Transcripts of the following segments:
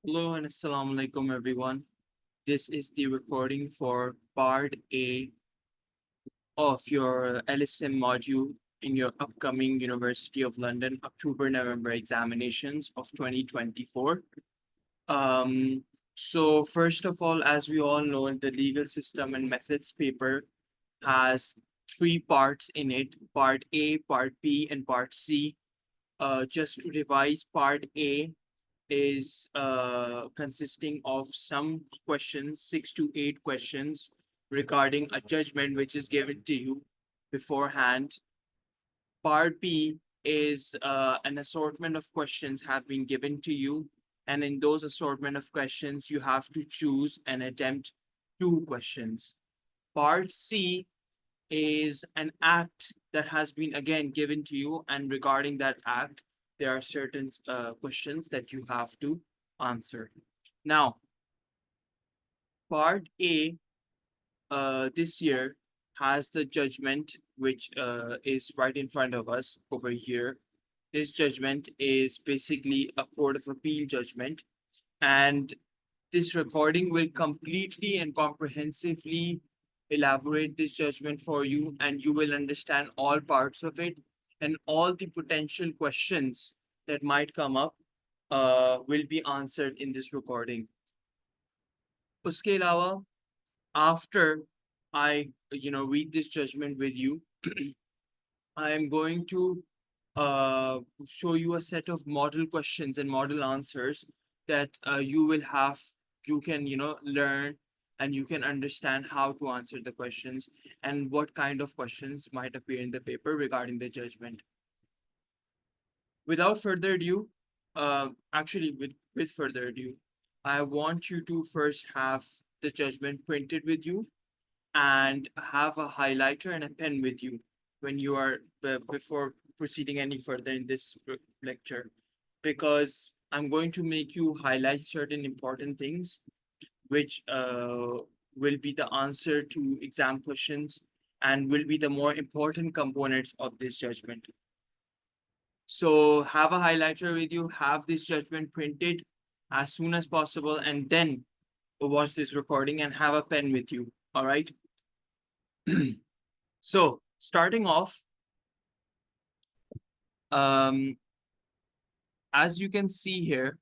Hello and assalamu alaikum everyone. This is the recording for part A of your LSM module in your upcoming University of London October-November examinations of 2024. So first of all, as we all know, the legal system and methods paper has three parts in it, part A, part B, and part C. Just to revise, part A is consisting of some questions, 6 to 8 questions regarding a judgment which is given to you beforehand. Part B is an assortment of questions have been given to you, and in those assortment of questions, you have to choose and attempt 2 questions. Part C is an act that has been again given to you, and regarding that act, there are certain questions that you have to answer. Now, part A this year has the judgment which is right in front of us over here. This judgment is basically a Court of Appeal judgment, and this recording will completely and comprehensively elaborate this judgment for you, and you will understand all parts of it and all the potential questions that might come up will be answered in this recording. Uske alawa, after I read this judgment with you, I am going to show you a set of model questions and model answers that you can learn, and you can understand how to answer the questions and what kind of questions might appear in the paper regarding the judgment. Without further ado, actually with further ado, I want you to first have the judgment printed with you and have a highlighter and a pen with you when you are before proceeding any further in this lecture, because I'm going to make you highlight certain important things which will be the answer to exam questions and will be the more important components of this judgment. So have a highlighter with you, have this judgment printed as soon as possible, and then watch this recording and have a pen with you. All right. So starting off, as you can see here,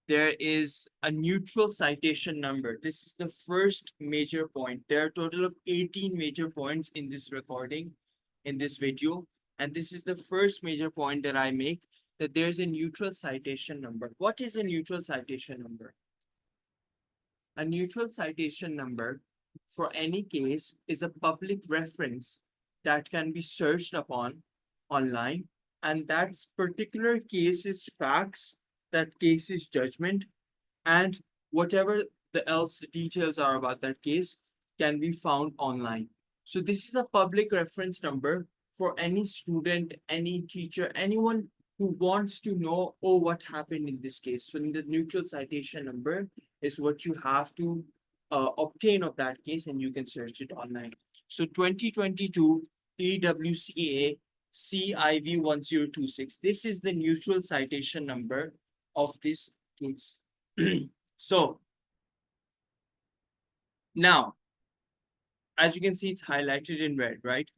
there is a neutral citation number. This is the first major point. There are a total of 18 major points in this recording, in this video. And this is the first major point that I make, that there's a neutral citation number. What is a neutral citation number? A neutral citation number for any case is a public reference that can be searched upon online, and that particular case's facts, that case's judgment, and whatever the else details are about that case can be found online. So this is a public reference number for any student, any teacher, anyone who wants to know, oh, what happened in this case. So in the neutral citation number is what you have to obtain of that case, and you can search it online. So 2022 EWCA CIV 1026. This is the neutral citation number of this case. So now, as you can see, it's highlighted in red, right?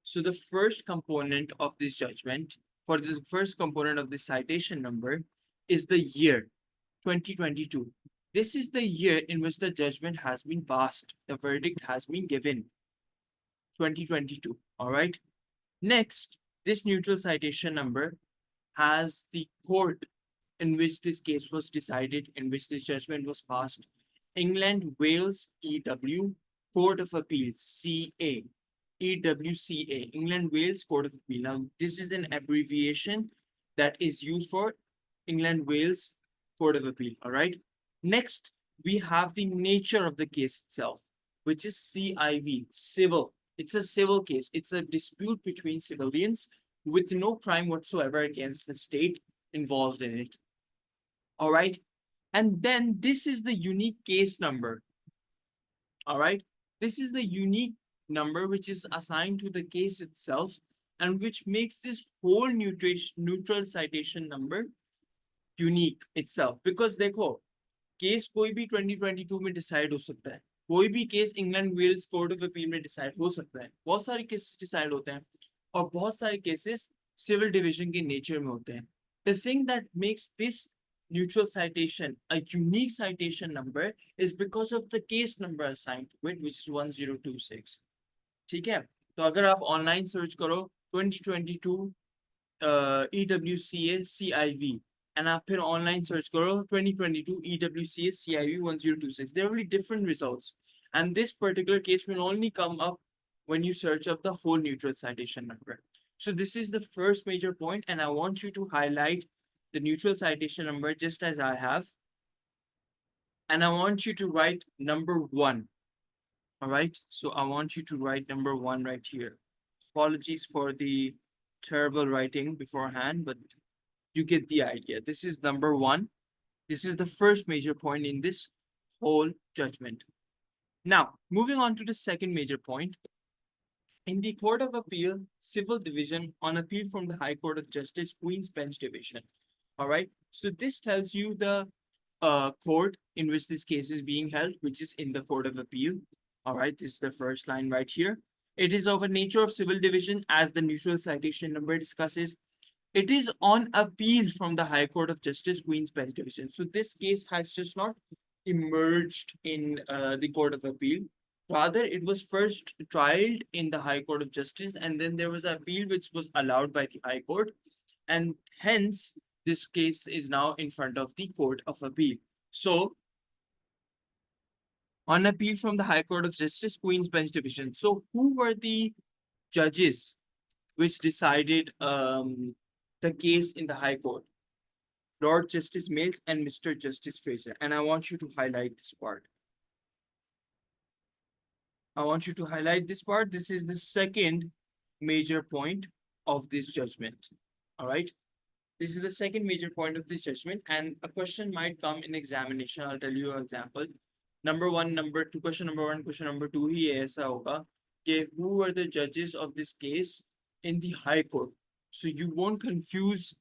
So the first component of this judgment, for the first component of the citation number, is the year 2022. This is the year in which the judgment has been passed. The verdict has been given. 2022. All right. Next, this neutral citation number has the court in which this case was decided, in which this judgment was passed. England, Wales, EW, Court of Appeal, CA. EWCA, England, Wales, Court of Appeal. Now, this is an abbreviation that is used for England, Wales, Court of Appeal. All right. Next, we have the nature of the case itself, which is CIV, civil. It's a civil case. It's a dispute between civilians with no crime whatsoever against the state involved in it. All right. And then this is the unique case number. All right. This is the unique number which is assigned to the case itself, and which makes this whole neutral citation number unique itself. Because देखो, case कोई भी 2022 में decide हो सकता है, कोई भी case England Wales Court of Appeal में डिसाइड हो सकता है, बहुत सारे केसेस डिसाइड होते हैं और बहुत सारे केसेस सिविल डिवीजन के नेचर में होते हैं. The thing that makes this neutral citation a unique citation number is because of the case number assigned to it, which is 1026. ठीक है, तो अगर आप ऑनलाइन सर्च करो 2022 EWCA CIV and आप फिर ऑनलाइन सर्च करो 2022 EWCA CIV 1026, there will be different results and this particular case will only come up when you search up the whole neutral citation number. So this is the first major point and I want you to highlight the neutral citation number just as I have, and I want you to write number 1. All right, so I want you to write number 1 right here. Apologies for the terrible writing beforehand, but you get the idea. This is number 1. This is the first major point in this whole judgment. Now, moving on to the second major point. In the Court of Appeal, Civil Division, on appeal from the High Court of Justice, Queen's Bench Division. All right, so this tells you the court in which this case is being held, which is in the Court of Appeal. All right, this is the first line right here. It is of a nature of civil division as the neutral citation number discusses. It is on appeal from the High Court of Justice, Queen's Bench Division. So this case has just not emerged in the Court of Appeal. Rather, it was first trialed in the High Court of Justice, and then there was an appeal which was allowed by the High Court, and hence this case is now in front of the Court of Appeal. So, on appeal from the High Court of Justice, Queen's Bench Division. So, who were the judges which decided the case in the High Court? Lord Justice Mills and Mr. Justice Fraser. And I want you to highlight this part. I want you to highlight this part. This is the second major point of this judgment. All right. This is the second major point of this judgment, and a question might come in examination. I'll tell you an example. Number 1, number 2, question number 1, question number 2 ही ऐसा होगा कि who were the judges of this case in the High Court? So you won't confuse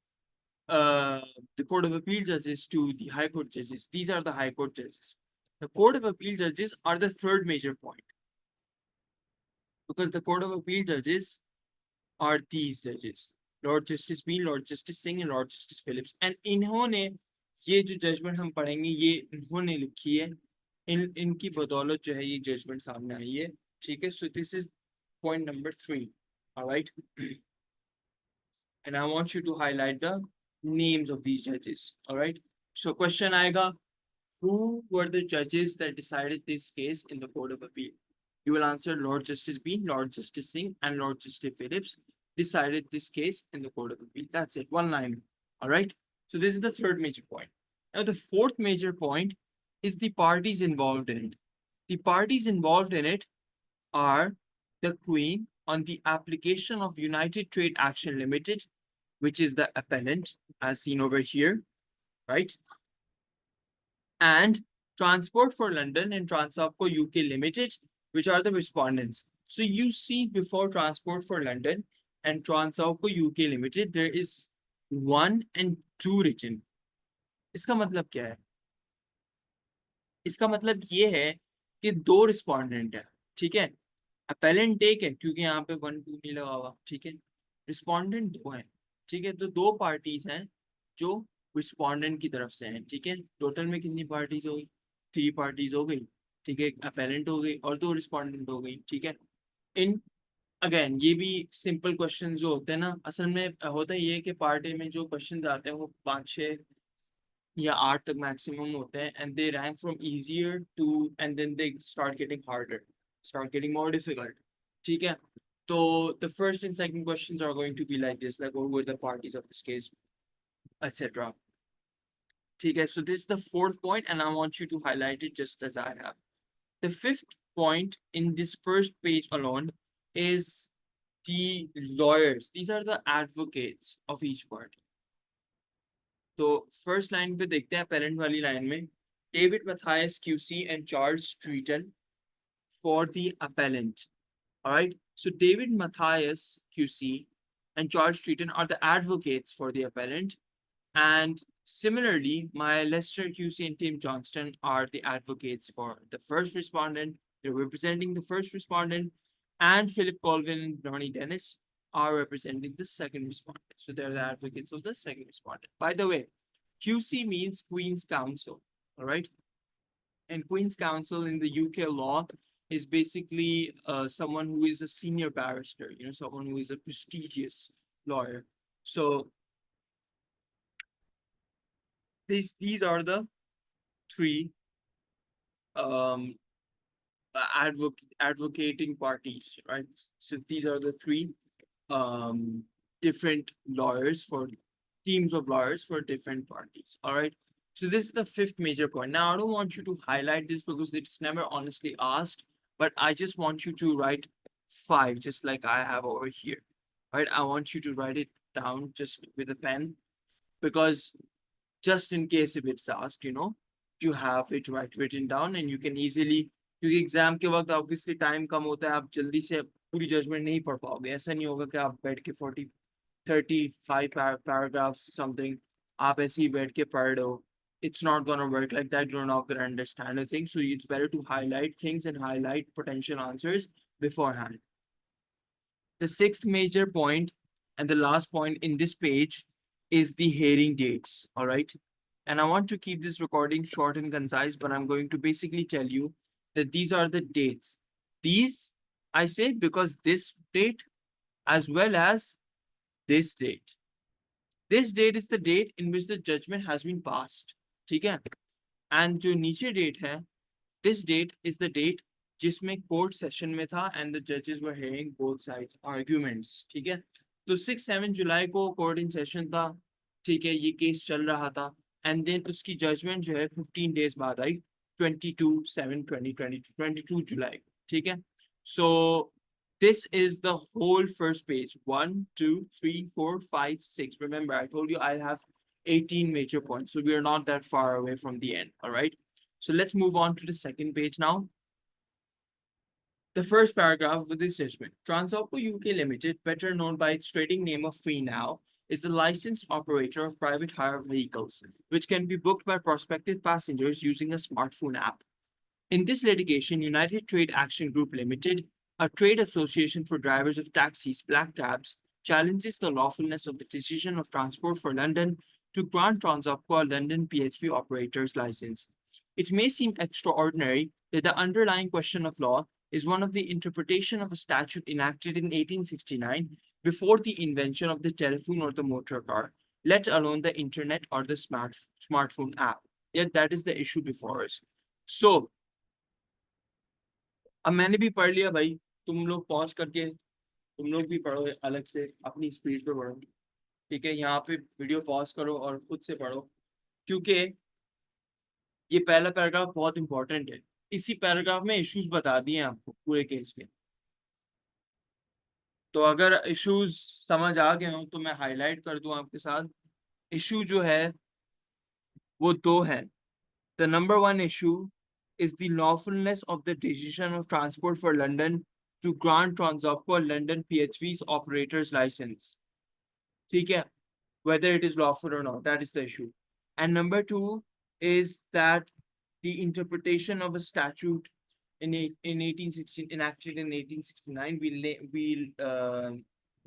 the Court of Appeal judges to the High Court judges. These are the High Court judges. The Court of Appeal judges are the third major point, because the Court of Appeal judges are these judges. Lord Justice Bean, Lord Justice Singh, and Lord Justice Phillips. And इन्होंने ये जो judgement हम पढ़ेंगे ये इन्होंने लिखी है, इनकी बदौलत जो है ये जजमेंट सामने आई है. ठीक है, so this is point number 3. All right, and I want you to highlight the names of these judges. All right, so question आएगा, who were the judges that decided this case in the Court of Appeal? You will answer Lord Justice Bean, Lord Justice Singh, and Lord Justice Phillips decided this case in the Court of Appeal. That's it, one line. All right, so this is the third major point. Now the fourth major point is the parties involved in it. The parties involved in it are the Queen on the application of United Trade Action Limited, which is the appellant as seen over here, right? And Transport for London and Transavco UK Limited, which are the respondents. So you see before Transport for London and Transavco UK Limited, there is 1 and 2 written. इसका मतलब क्या है? इसका मतलब ये है कि 2 respondent है. ठीक है, अपेलेंट एक है क्योंकि यहाँ पे 1 2 नहीं लगा हुआ. ठीक है, रिस्पोंडेंट 2 है. ठीक है, तो 2 पार्टीज हैं जो रिस्पोंडेंट की तरफ से हैं. ठीक है, टोटल में कितनी पार्टीज हो गई? 3 पार्टीज हो गई. ठीक है, एक अपेलेंट हो गई और 2 रिस्पोंडेंट हो गई. ठीक है, इन अगेन ये भी सिंपल क्वेश्चन जो होते हैं ना, असल में होता है ये कि पार्ट ए में जो क्वेश्चन आते हैं वो 5-6 या 8 तक मैक्सिमम होते हैं, and they rank from easier to and then they start getting harder, start getting more difficult. ठीक है, तो the first and second questions are going to be like this, like what were the parties of this case etcetera. ठीक है, so this is the fourth point and I want you to highlight it just as I have. The fifth point in this first page alone is the lawyers. These are the advocates of each party. तो first line पे देखते हैं, parent वाली line में, David Mathias QC and Charles Streeton for the appellant. All right, so David Matthias QC and Charles Streeton are the advocates for the appellant, and Similarly, my Lester QC and Tim Johnston are the advocates for the first respondent. They're representing the first respondent, and Philip Colvin and Ronnie Dennis are representing the second respondent. So they're the advocates of the second respondent. By the way, QC means Queen's Counsel, all right? And Queen's Counsel in the UK law is basically someone who is a senior barrister, someone who is a prestigious lawyer. So these are the three um advocating parties, right? So these are the three um different lawyers for teams of lawyers for different parties. All right. So this is the fifth major point. Now I don't want you to highlight this because it's never honestly asked, but I just want you to write five, just like I have over here. Right. I want you to write it down just with a pen because just in case if it's asked, you have it written down and you can easily, क्योंकि exam के वक्त obviously time कम होता है, आप जल्दी से पूरी judgement नहीं पढ़ पाओगे. ऐसा नहीं होगा कि आप बैठ के 35 paragraphs something आप ऐसे ही बैठ के पढ़ रहे हो. It's not gonna work like that. You're not gonna understand a thing. So it's better to highlight things and highlight potential answers beforehand. The sixth major point and the last point in this page is the hearing dates. All right. And I want to keep this recording short and concise, but I'm going to basically tell you that these are the dates. These I say because this date as well as this date. This date is the date in which the judgment has been passed. ठीक है? And जो नीचे date है, this date is the date जिसमें court session में था and the judges were hearing both sides arguments. ठीक है? तो 6-7 जुलाई को court in session था. ठीक है, ये केस चल रहा था and then उसकी judgment जो है 15 days बाद आई 22/7/2022 22 जुलाई. ठीक है? So this is the whole first page. 1, 2, 3, 4, 5, 6. Remember, I told you I'll have 18 major points. So we are not that far away from the end. All right. So let's move on to the second page now. The first paragraph with this judgment. Transopco UK Limited, better known by its trading name of FreeNow, is the licensed operator of private hire vehicles, which can be booked by prospective passengers using a smartphone app. In this litigation, United Trade Action Group Limited, a trade association for drivers of taxis, black cabs, challenges the lawfulness of the decision of Transport for London to grant Transopco a London PHV operator's license. It may seem extraordinary that the underlying question of law is one of the interpretation of a statute enacted in 1869 before the invention of the telephone or the motor car, let alone the internet or the smartphone app. Yet that is the issue before us. So, अब मैंने भी पढ़ लिया भाई, तुम लोग pause करके तुम लोग भी पढ़ो अलग से अपनी स्पीड पे पढ़ो. ठीक है, यहाँ पे वीडियो पॉज करो और खुद से पढ़ो क्योंकि ये पहला पैराग्राफ बहुत इंपॉर्टेंट है. इसी पैराग्राफ में इश्यूज बता दिए आपको पूरे केस के. तो अगर इश्यूज समझ आ गए हो तो मैं हाईलाइट कर दूं आपके साथ. इशू जो है वो दो है. The number one issue is the lawfulness of the decision of Transport for London to grant Transopco London PHV's operator's license. ठीक है, whether it is lawful or not, that is the issue. And number two is that the interpretation of a statute in 1816 enacted in 1869. We'll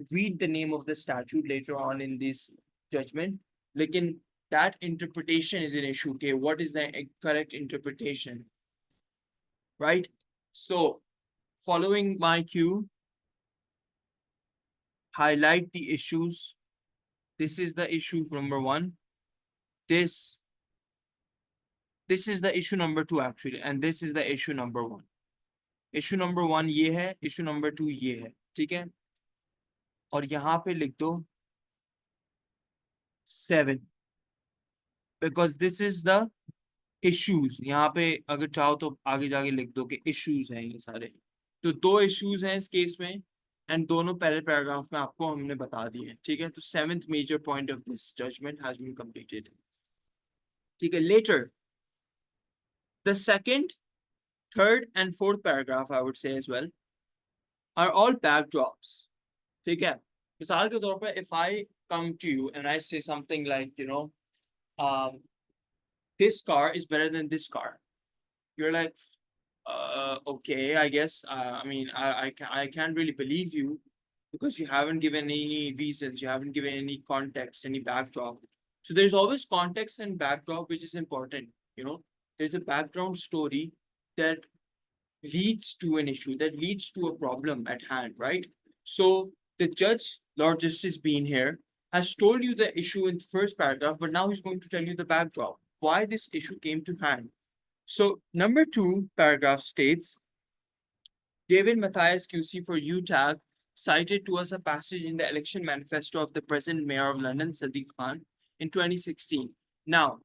read the name of the statute later on in this judgment. Lekin that interpretation is an issue. Okay, what is the correct interpretation? Right? So, following my cue, highlight the issues. This is the issue number one. This is the issue number two actually, and this is the issue number one. Issue number one ये है, issue number two ये है. ठीक है? और यहाँ पे लिख दो 7 because this is the issues. यहाँ पे अगर चाहो तो आगे जाके लिख दो कि issues हैं ये सारे. तो दो issues हैं इस केस में and दोनों पहले पैराग्राफ में आपको हमने बता दिए हैं. ठीक है? तो 7th major point of this judgment has been completed. ठीक है? Later, the second, third and fourth paragraph, I would say as well, are all backdrops. ठीक है? मिसाल के तौर पर if I come to you and I say something like, this car is better than this car. You're like, okay, I guess. I mean, I can't really believe you because you haven't given any reasons, you haven't given any context, any backdrop. So there's always context and backdrop, which is important. You know, there's a background story that leads to an issue, that leads to a problem at hand, right? So the judge, Lord Justice being here, has told you the issue in the first paragraph, but now he's going to tell you the backdrop, why this issue came to hand. So number 2 paragraph states, David Matthias QC for UTAG cited to us a passage in the election manifesto of the present mayor of London, Sadiq Khan, in 2016. Now,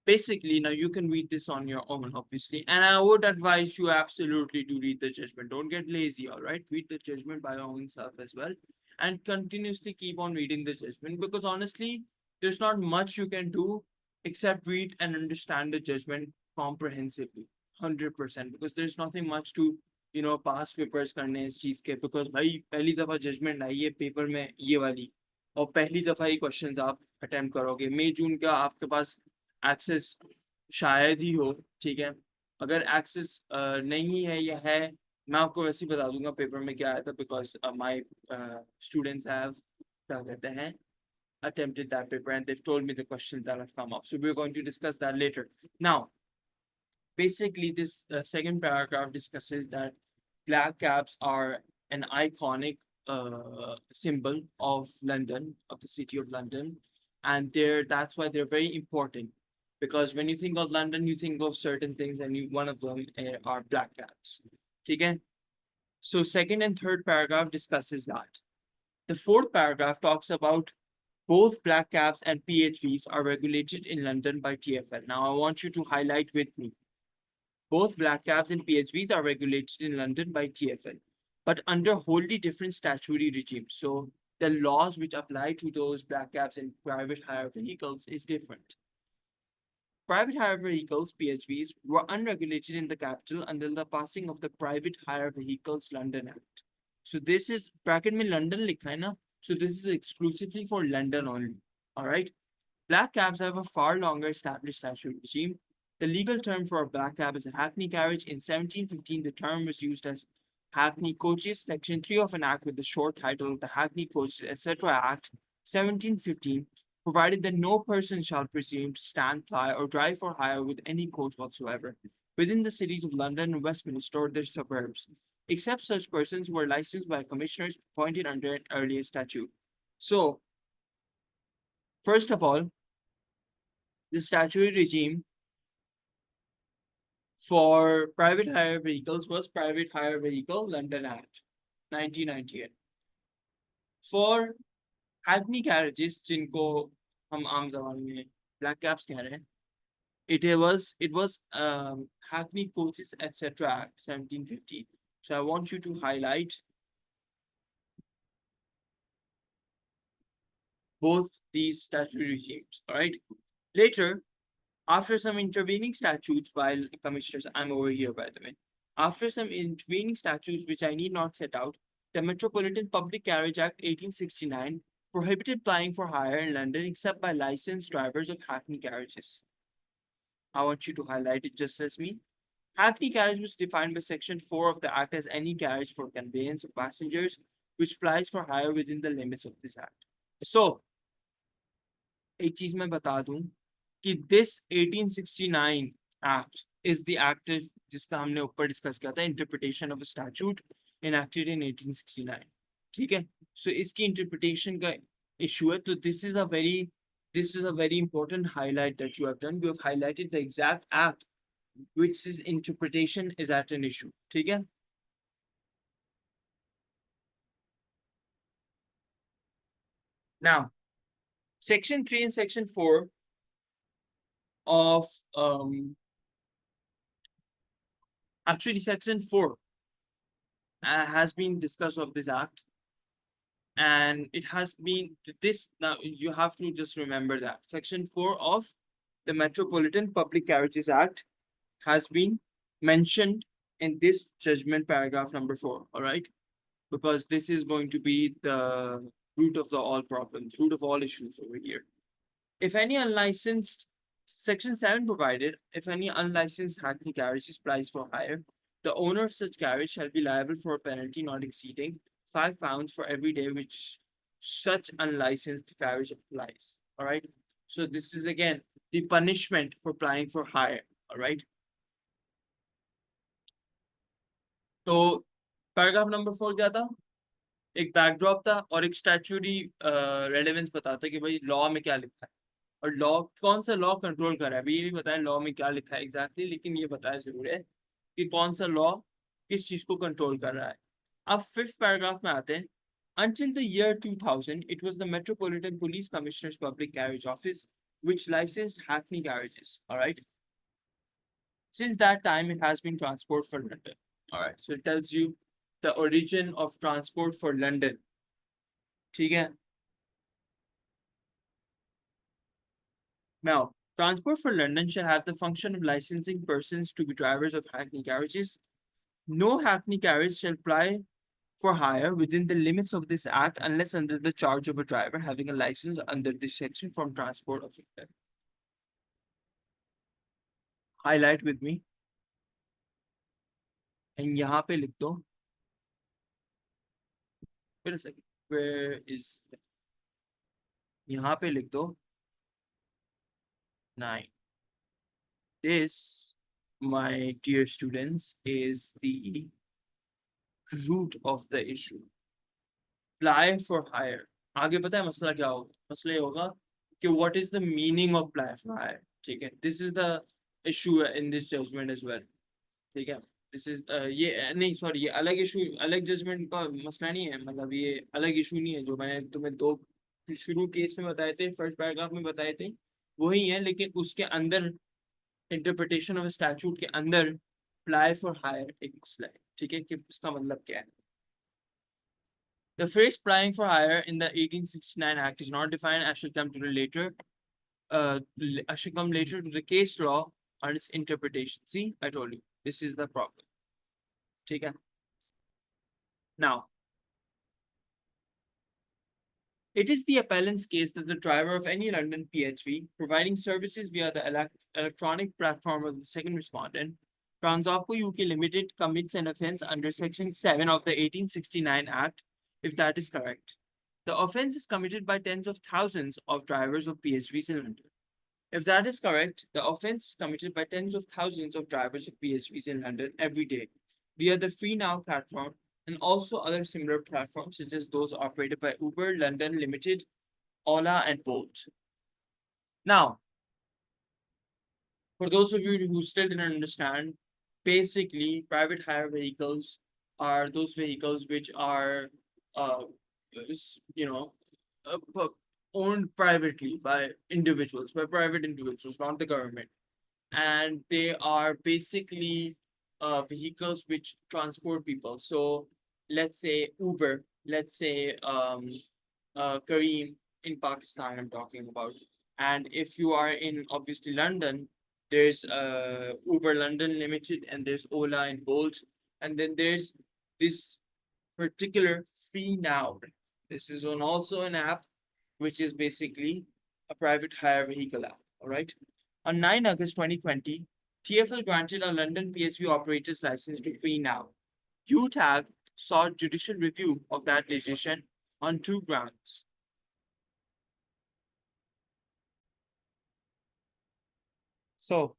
basically, now you can read this on your own, obviously, and I would advise you absolutely to read the judgment. Don't get lazy, all right? Read the judgment by your own self as well, and continuously keep on reading the judgment, because honestly, there's not much you can do except read and understand the judgment comprehensively, 100%, because there's nothing much to pass papers करने हैं इस चीज के, because भाई पहली दफा judgement आई है paper में ये वाली, और पहली दफा ही क्वेश्चंस आप अटेम्प्ट करोगे, मई जून का आपके पास एक्सेस शायद ही हो, ठीक है? अगर एक्सेस नहीं है या है, मैं आपको वैसे ही बता दूंगा पेपर में क्या आया था, बिकॉज माई स्टूडेंट्स हैव, क्या कहते हैं, attempted that paper and they've told me the questions that have come up. So we're going to discuss that later. Now, basically, this second paragraph discusses that black cabs are an iconic symbol of London, of the city of London, and that's why they're very important. Because when you think of London, you think of certain things, and one of them are black cabs. Okay? So second and third paragraph discusses that. The fourth paragraph talks about both black cabs and PHVs are regulated in London by TfL. Now I want you to highlight with me. Both black cabs and PHVs are regulated in London by TfL, but under wholly different statutory regimes. So the laws which apply to those black cabs and private hire vehicles is different. Private hire vehicles, PHVs, were unregulated in the capital until the passing of the Private Hire Vehicles London Act. So this is bracket में London लिखा है ना, so this is exclusively for London only. All right. Black cabs have a far longer established statutory regime. The legal term for a black cab is a hackney carriage. In 1715, the term was used as hackney coaches. Section 3 of an act with the short title, the Hackney Coaches, etc. Act 1715, provided that no person shall presume to stand, ply, or drive for hire with any coach whatsoever within the cities of London and Westminster or their suburbs, except such persons who are licensed by commissioners appointed under an earlier statute. So, first of all, the statutory regime for private hire vehicles was Private Hire Vehicle London Act 1998. For hackney carriages, जिनको हम आम ज़बान में black cabs कह रहे हैं, it was Hackney Coaches etc. Act 1750. So I want you to highlight both these statutory regimes. All right. Later, after some intervening statutes by commissioners, I'm over here by the way. After some intervening statutes which I need not set out, the Metropolitan Public Carriage Act 1869 prohibited plying for hire in London except by licensed drivers of hackney carriages. I want you to highlight it just as me. Hackney carriage was defined by Section 4 of the Act as any carriage for conveyance of passengers which plies for hire within the limits of this Act. So, एक चीज मैं बता दूं कि this 1869 Act is the act जिसका हमने ऊपर discuss किया था, interpretation of statute enacted in 1869. ठीक है, so इसकी इंटरप्रिटेशन का इशू है, तो this is a very important highlight that you have done. You have highlighted the exact act which is interpretation is at an issue. ठीक है. Now, Section 3 and Section 4 of actually Section 4 has been discussed of this act, and it has been this. Now you have to just remember that Section 4 of the Metropolitan Public Carriages Act has been mentioned in this judgment paragraph number 4. All right, because this is going to be the root of all problems, root of all issues over here. If any unlicensed, Section 7 provided, if any unlicensed hackney carriage is priced for hire, the owner of such carriage shall be liable for a penalty not exceeding £5 for every day which such unlicensed carriage applies. All right. So this is again the punishment for applying for hire. All right. तो paragraph number 4 क्या था? एक backdrop था और एक statutory relevance बताता है कि भाई लॉ में क्या लिखा है और लॉ कौन सा लॉ कंट्रोल कर रहा है। अभी ये नहीं बताया लॉ में क्या लिखा है एग्जैक्टली, लेकिन ये बताया जरूर है कि कौन सा लॉ किस चीज को कंट्रोल कर रहा है। अब 5th पैराग्राफ में आते हैं। Until the year 2000, it was the Metropolitan Police Commissioner's Public Carriage Office which licensed hackney carriages. All right. Since that time, it has been Transport for London. All right. So it tells you the origin of Transport for London. ठीक है. Now, Transport for London shall have the function of licensing persons to be drivers of hackney carriages. No hackney carriage shall ply for hire within the limits of this act unless under the charge of a driver having a license under this section from Transport of London. Highlight with me. And यहाँ पे लिख दो. Wait a second. Where is? यहाँ पे लिख दो. 9. This, my dear students, is the root of the issue. Apply for hire. आगे पता है मसला क्या होगा? मसला ये होगा कि what is the meaning of apply for hire? ठीक है. This is the issue in this judgment as well. ठीक है. This is ये नहीं सॉरी ये अलग इशू अलग जजमेंट का मसला नहीं है, मतलब ये अलग इशू नहीं है जो मैंने तुम्हें दो शुरू केस में बताए थे, फर्स्ट पैराग्राफ में बताए थे वही है, लेकिन उसके अंदर इंटरप्रिटेशन ऑफ स्टैट्यूट के अंदर अप्लाई फॉर हायर एक मसला है. ठीक है कि उसका मतलब क्या है. The phrase applying for hire in the 1869 Act is not defined. I shall come to the later. I shall come later to the case law and its interpretation. See, I told you this is the problem. ठीक है. Now, it is the appellant's case that the driver of any London PHV providing services via the electronic platform of the second respondent, Transopco UK Limited, commits an offence under Section 7 of the 1869 Act, if that is correct. The offence is committed by tens of thousands of drivers of PHVs in London. If that is correct, the offence is committed by tens of thousands of drivers of PHVs in London every day via the Free Now platform and also other similar platforms such as those operated by Uber, London Limited, Ola, and Bolt. Now, for those of you who still didn't understand, basically private hire vehicles are those vehicles which are, you know, owned privately by individuals, by private individuals, not the government. And they are basically vehicles which transport people. So let's say Uber, let's say Kareem in Pakistan, I'm talking about. And if you are in obviously London, there's Uber London Limited and there's Ola and Bolt. And then there's this particular Free Now. This is also an app which is basically a private hire vehicle app. All right. On 9 August 2020, TfL granted a London PSV operator's license to Free Now. UTAG sought judicial review of that decision on 2 grounds. So,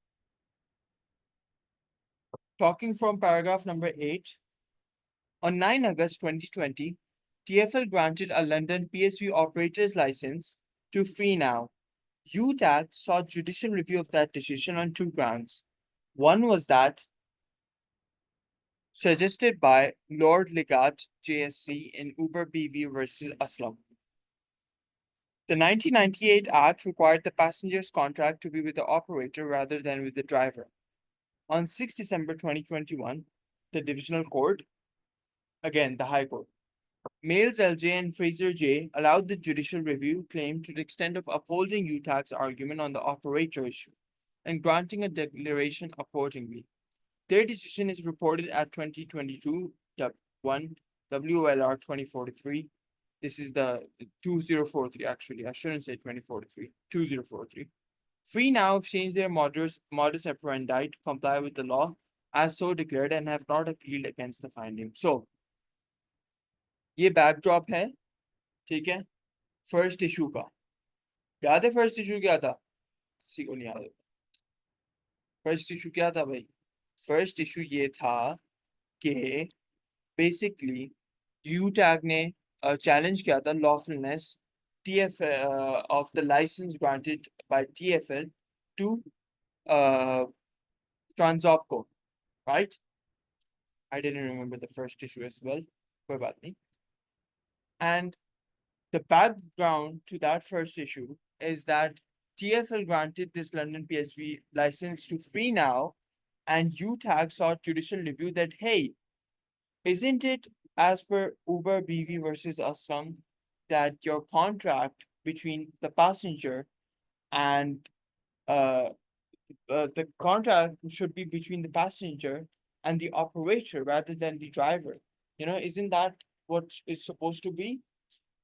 talking from paragraph number 8, on 9 August 2020, TfL granted a London PSV operator's license to Free Now. UTAG sought judicial review of that decision on 2 grounds. One was that suggested by Lord Legat JSC in Uber BV versus Aslam. The 1998 Act required the passenger's contract to be with the operator rather than with the driver. On 6 December 2021, the Divisional Court, again the High Court, Males LJ and Fraser J allowed the judicial review claim to the extent of upholding UTAG's argument on the operator issue and granting a declaration accordingly. Their decision is reported at 2022-1 WLR 2043 This is the 2043 actually. I shouldn't say 2043. 2043. Free now have changed their modus operandi to comply with the law as so declared and have not appealed against the finding. So ये backdrop है, ठीक है, first issue का. याद है first issue क्या था? किसी को नहीं याद. First issue क्या था भाई? First issue ये था कि basically UTAG ने challenge किया था lawfulness of the license granted by TFL to Transopco, right? I didn't remember the first issue as well. कोई बात नहीं. And the background to that first issue is that TFL granted this London PSV license to Free Now, and UTAG sought judicial review that, hey, isn't it as per Uber BV versus Assam that your contract between the passenger and the contract should be between the passenger and the operator rather than the driver? Isn't that what it's supposed to be?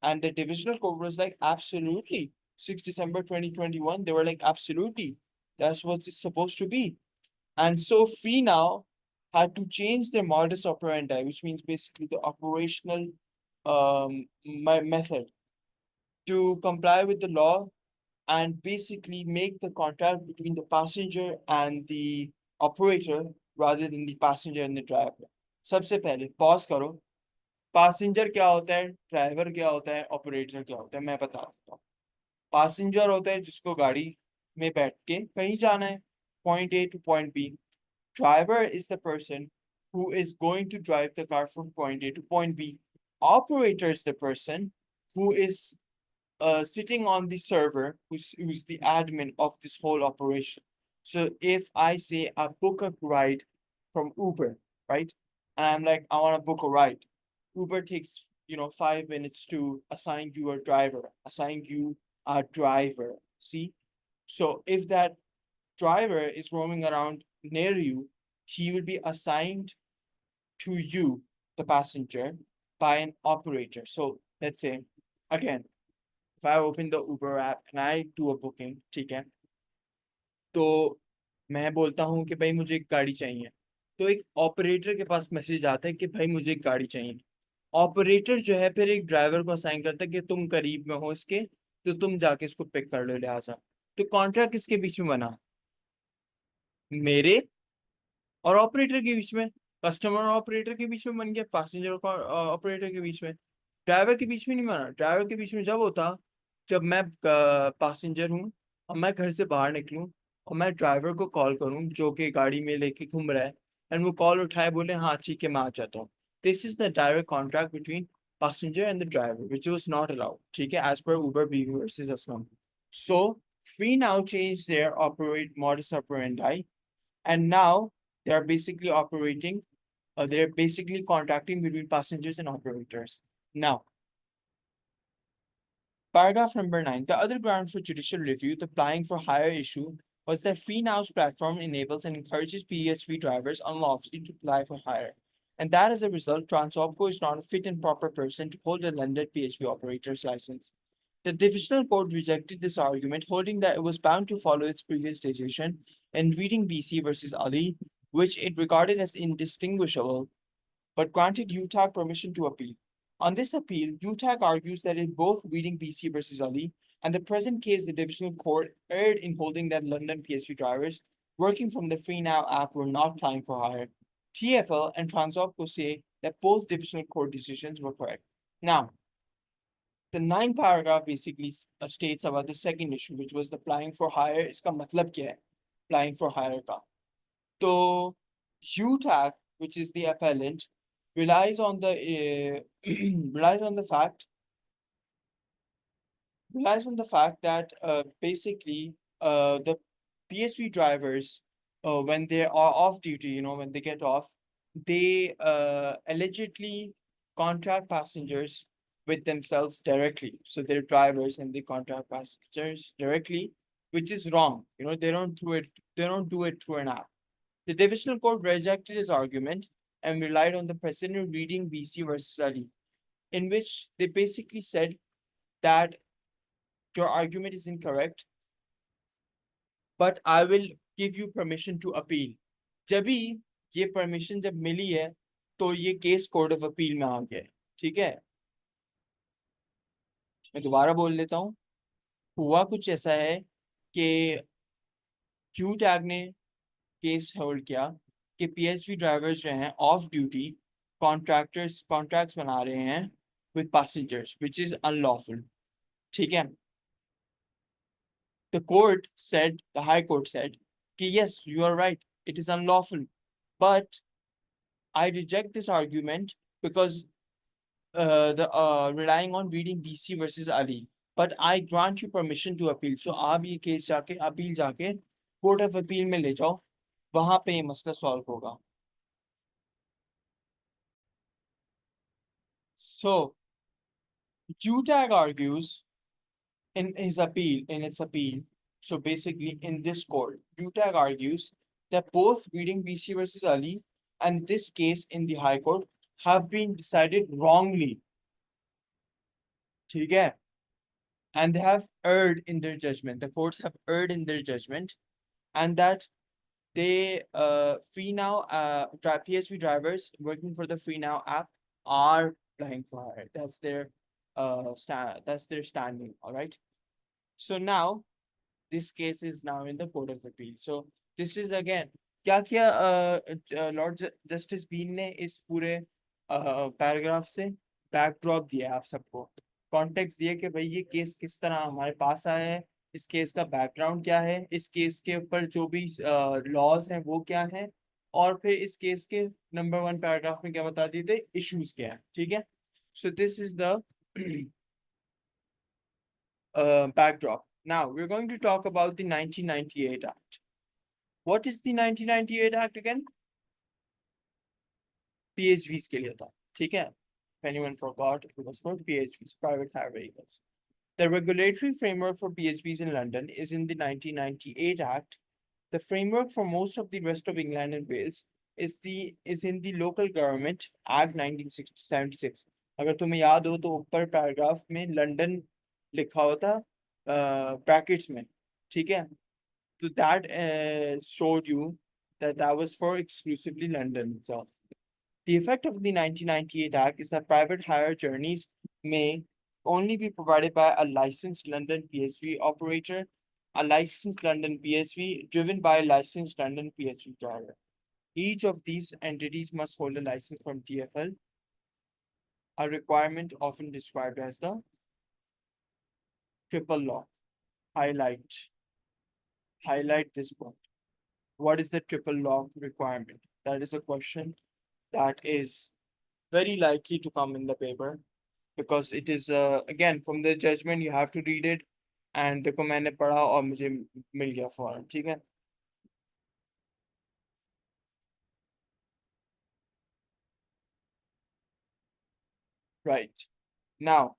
And the divisional court was like, absolutely. 6 December 2021, they were like, absolutely. That's what it's supposed to be. And so Free Now had to change their modus operandi, which means basically the operational method to comply with the law and basically make the contract between the passenger and the operator rather than the passenger and the driver. सबसे पहले pause करो. Passenger क्या होता है, driver क्या होता है, operator क्या होता है, मैं बता देता हूँ. पैसेंजर होता है जिसको गाड़ी में बैठ के कहीं जाना है, point A to point B. Driver is the person who is going to drive the car from point A to point B. Operator is the person who is sitting on the server, who's the admin of this whole operation. So if I say I book a ride from Uber, right? And I'm like, I want to book a ride. Uber takes, 5 minutes to assign you a driver, assign you a driver. See? So if that driver is roaming around near you, he will be assigned to you, the passenger, by an operator. So let's say, again, if I open the Uber app and I do a booking, ठीक है, तो मैं बोलता हूँ कि भाई मुझे एक गाड़ी चाहिए, तो एक ऑपरेटर के पास मैसेज आता है कि भाई मुझे एक गाड़ी चाहिए. ऑपरेटर जो है फिर एक ड्राइवर को असाइन करता है कि तुम करीब में हो इसके, तो तुम जाके इसको पिक कर लो. लिहाजा तो कॉन्ट्रैक्ट किसके बीच में बना? मेरे और ऑपरेटर के बीच में. कस्टमर और ऑपरेटर के बीच में बन गया, पैसेंजर और ऑपरेटर के बीच में. ड्राइवर के बीच में नहीं बना. ड्राइवर के बीच में जब होता जब मैं पैसेंजर हूँ और मैं घर से बाहर निकलूँ और मैं ड्राइवर को कॉल करूँ जो कि गाड़ी में लेके घूम रहा है, एंड वो कॉल उठाए बोले हाँ ठीक है मैं आ जाता हूँ. This is the direct contract between passenger and the driver, which was not allowed, ठीक है, as per Uber BV versus Aslam. So Free now changed their modus operandi, and now they are basically they're basically contracting between passengers and operators. Now, paragraph number 9, the other ground for judicial review, the applying for hire issue, was that Free Now's platform enables and encourages PHV drivers unlawfully to apply for hire. And that as a result, Transopco is not a fit and proper person to hold a London PHV operator's license. The divisional court rejected this argument, holding that it was bound to follow its previous decision in reading BC versus Ali, which it regarded as indistinguishable, but granted UTAG permission to appeal. On this appeal, UTAG argues that in both reading BC versus Ali and the present case, the divisional court erred in holding that London PSV drivers working from the Free Now app were not applying for hire. TFL and Transopco say that both divisional court decisions were correct. Now, the 9th paragraph basically states about the second issue, which was the applying for hire. इसका मतलब क्या है applying for hire का? तो UTAG, which is the appellant, relies on the fact that basically the PSV drivers when they are off duty, when they get off, they allegedly contract passengers with themselves directly. So they're drivers and they contract passengers directly, which is wrong. They don't do it through an app. The divisional court rejected his argument and relied on the precedent reading BC versus Ali. in which they basically said that your argument is incorrect, but I will give you permission to appeal. जब भी ये permission जब मिली है तो ये case court of Appeal में आ गया है, ठीक है। मैं दोबारा बोल लेता हूँ। हुआ कुछ ऐसा है कि क्यू टैग ने केस होल्ड किया कि पीएचवी ड्राइवर्स जो हैं ऑफ ड्यूटी कॉन्ट्रैक्ट्स बना रहे हैं with passengers which is unlawful, ठीक है। The high court said कि yes, you are right, it is unlawful, but I reject this argument because the relying on reading BC versus Ali, but I grant you permission to appeal. So आप ये case जाके appeal जाके court of Appeal में ले जाओ, वहां पे ये मसला सॉल्व होगा। So QTAG argues in its appeal. So basically, in this court, QTAG argues that both reading BC versus Ali and this case in the High Court have been decided wrongly. ठीक है? And they have erred in their judgment. The courts have erred in their judgment, and that they free now PHV drivers working for the Free Now app are applying for hire. That's their standing. All right. So now this case is now in the Court of Appeal. So this is again क्या किया Lord justice been ने इस पूरे paragraph से backdrop दिया आप सबको, context दिया कि भाई ये केस किस तरह हमारे पास आया है, इस केस का बैकग्राउंड क्या है, इस केस के ऊपर जो भी लॉज हैं वो क्या है, और फिर इस केस के नंबर 1 पैराग्राफ में क्या बता दिए थे, इश्यूज क्या है, ठीक है। So this is the backdrop. Now we're going to talk about the 1998 Act. What is the 1998 Act again? PHVs के लिए था, ठीक है। If anyone forgot, it was for PHVs, private hire vehicles. The regulatory framework for PHVs in London is in the 1998 Act. The framework for most of the rest of England and Wales is in the Local Government Act 1976. अगर तुम्हें याद हो तो ऊपर paragraph में London लिखा होता brackets में, ठीक है। So that showed you that that was for exclusively London itself. The effect of the 1998 Act is that private hire journeys may only be provided by a licensed London PSV operator, a licensed London PSV driven by a licensed London PSV driver. Each of these entities must hold a license from TfL, a requirement often described as the triple lock. Highlight this point. What is the triple lock requirement? That is a question that is very likely to come in the paper because it is again from the judgment you have to read it, and देखो मैंने पढ़ा और मुझे मिल गया फौरन, ठीक है। Right. Now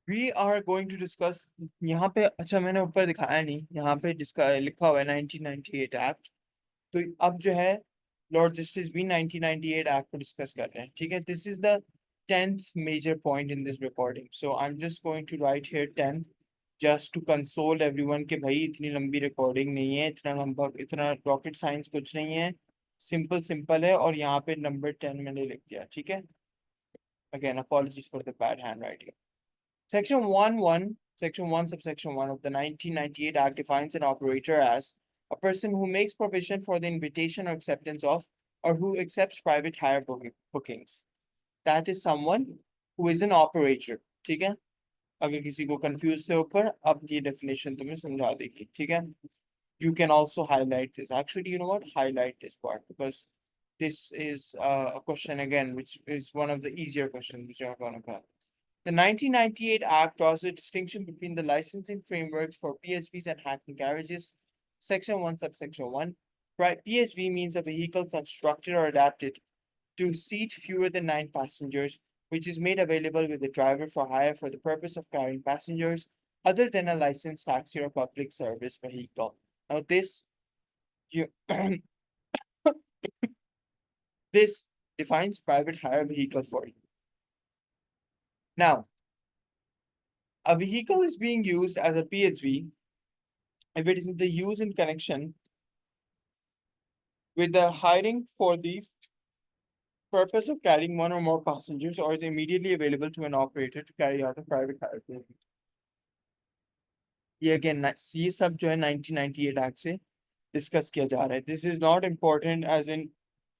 we are going to discuss यहाँ पे, अच्छा मैंने ऊपर दिखाया नहीं, यहाँ पे लिखा हुआ है 1998 एक्ट। तो अब जो है लॉर्ड जस्टिस भी 1998 एक्ट को डिस्कस कर रहे हैं, ठीक है। This is the 10th major point in this recording, so I'm just going to write here 10th just to console everyone कि भाई इतनी लंबी रिकॉर्डिंग नहीं है, इतना रॉकेट साइंस कुछ नहीं है, सिंपल है, और यहाँ पे नंबर 10 मैंने लिख दिया, ठीक है। Again, apologies for the bad handwriting. Section 1 subsection 1 of the 1998 Act defines an operator as a person who makes provision for the invitation or acceptance of, or who accepts private hire bookings. That is someone who is an operator, ठीक है। अगर किसी को confuse से ऊपर अब ये definition तुम्हें समझा देगी, ठीक है। You can also highlight this. Actually, you know what? Highlight this part because this is a question again, which is one of the easier questions which are going to come. The 1998 Act draws a distinction between the licensing frameworks for PHVs and hackney carriages. Section 1, subsection 1. Right, PHV means a vehicle constructed or adapted to seat fewer than 9 passengers, which is made available with a driver for hire for the purpose of carrying passengers. other than a licensed taxi or public service vehicle. Now, you, this defines private hire vehicle for you. Now, a vehicle is being used as a PHV if it is in the use in connection with the hiring for the purpose of carrying one or more passengers or is immediately available to an operator to carry out a private hire vehicle. ये again ये सब जो है 1998 act से discuss किया जा रहा है. This is not important as in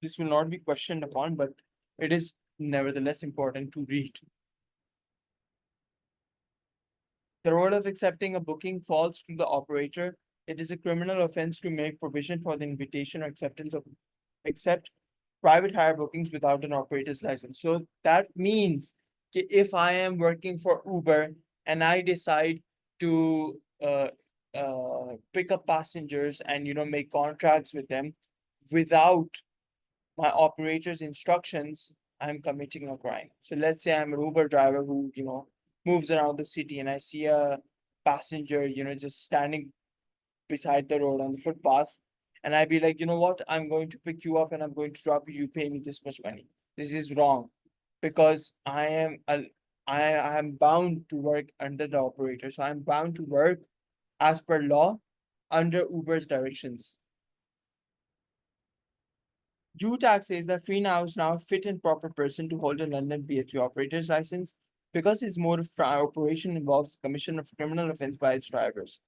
this will not be questioned upon, but it is nevertheless important to read. The role of accepting a booking falls to the operator. It is a criminal offense to make provision for the invitation or acceptance of accept private hire bookings without an operator's license. So that means if I am working for Uber and I decide to pick up passengers and make contracts with them without my operator's instructions, I'm committing a crime. So let's say I'm an Uber driver who moves around the city and I see a passenger just standing beside the road on the footpath, and I'd be like, you know what, I'm going to pick you up and I'm going to drop you, you pay me this much money. This is wrong because I am bound to work under the operator. So I'm bound to work as per law under Uber's directions. UTAC says that Free Now is now a fit and proper person to hold a London PHV operator's license because his mode of operation involves commission of criminal offence by its drivers.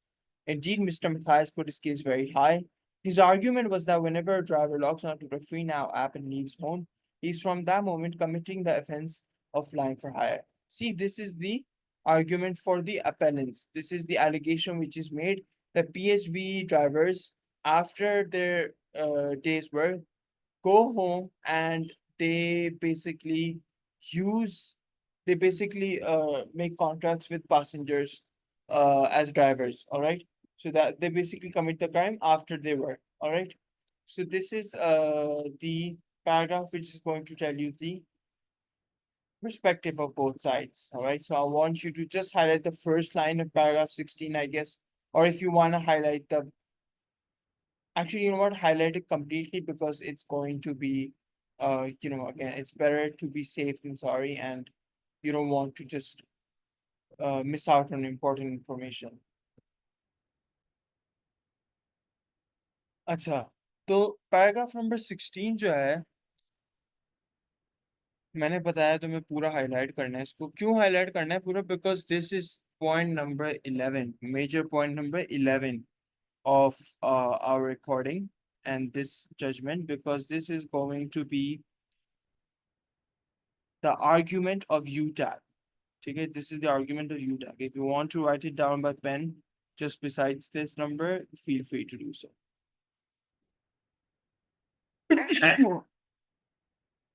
Indeed, Mr. Matthias put his case very high. His argument was that whenever a driver logs onto the Free Now app and leaves home, he's from that moment committing the offense of flying for hire. See, this is the argument for the appellants. This is the allegation which is made that PHV drivers, after their day's work, go home and they basically make contracts with passengers as drivers. All right, so that they basically commit the crime after they work. All right, so this is the paragraph which is going to tell you the perspective of both sides. All right, so I want you to just highlight the first line of paragraph 16, I guess, or if you want to highlight the actually, you know what, highlight it completely because it's going to be again, it's better to be safe than sorry, and you don't want to just miss out on important information. अच्छा, तो paragraph number 16 जो है मैंने बताया तुम्हें पूरा highlight करना है. इसको क्यों हाईलाइट करना है पूरा? Because this is point number 11, major point number 11 of our recording and this judgment, because this is going to be the argument of UTAC. Okay, this is the argument of UTAC. If you want to write it down by pen, just besides this number, feel free to do so.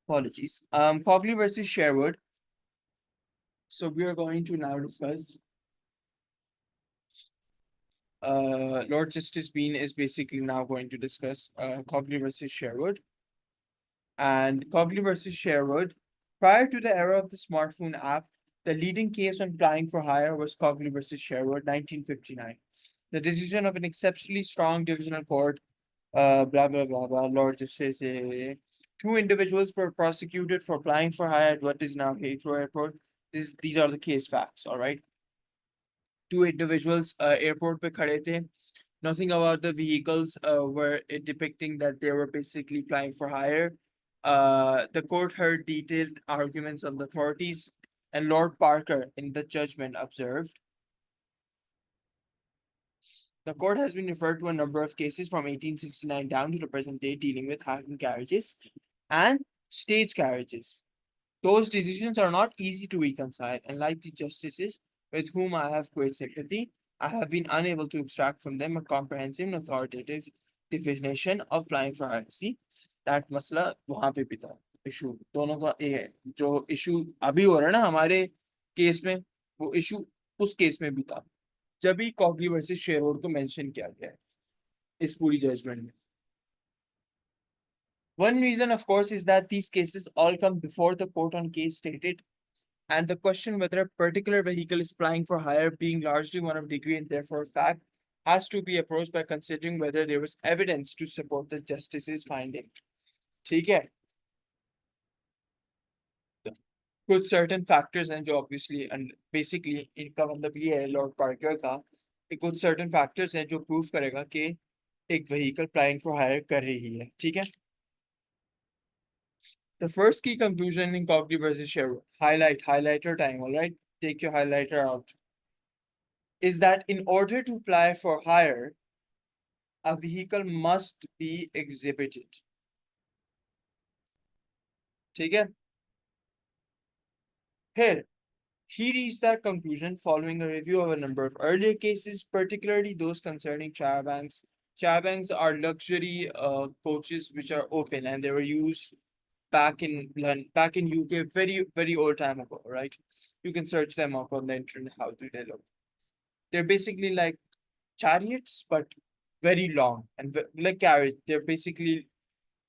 Apologies. Cogley versus Sherwood. So we are going to now discuss. Lord Justice Bean is basically now going to discuss Cogley versus Sherwood. And Cogley versus Sherwood, prior to the era of the smartphone app, the leading case on flying for hire was Cogley versus Sherwood, 1959. The decision of an exceptionally strong divisional court, blah, blah, blah, blah, Lord Justice, two individuals were prosecuted for flying for hire at what is now Heathrow Airport. These are the case facts, all right? Two individuals airport pe khade the. Nothing about the vehicles were depicting that they were basically flying for hire. The court heard detailed arguments of the authorities, and Lord Parker in the judgment observed. The court has been referred to a number of cases from 1869 down to the present day dealing with hackney carriages and stage carriages. Those decisions are not easy to reconcile, and like the justices with whom I have great sympathy, I have been unable to extract from them a comprehensive and authoritative definition of flying for hire. See, that मसला वहां पे भी था issue दोनों का. जो issue अभी हो रहा है ना हमारे केस में, वो इशू उस केस में भी था जब भी कॉगली वर्सेस शेयरहोल्ड को मेंशन किया गया है इस पूरी जजमेंट में. One reason, of course, is that these cases all come before the court on case stated, and the question whether a particular vehicle is plying for hire being largely one of degree and therefore fact has to be approached by considering whether there was evidence to support the justice's finding. ठीक है? कुछ certain factors हैं जो obviously and basically इनका मतलब ये है Lord Parker का कि कुछ certain factors हैं जो prove करेगा कि एक vehicle applying for hire कर रही है. ठीक है? The first key conclusion in Cogley versus Sherwood, highlighter time, all right? Take your highlighter out. Is that in order to apply for hire, a vehicle must be exhibited. ठीक है? Here, he reached that conclusion following a review of a number of earlier cases, particularly those concerning charabancs. Charabancs are luxury coaches which are open and they were used back in back in UK very old time ago, right? You can search them up on the internet. How do they look? They're basically like chariots, but very long and like carriage. They're basically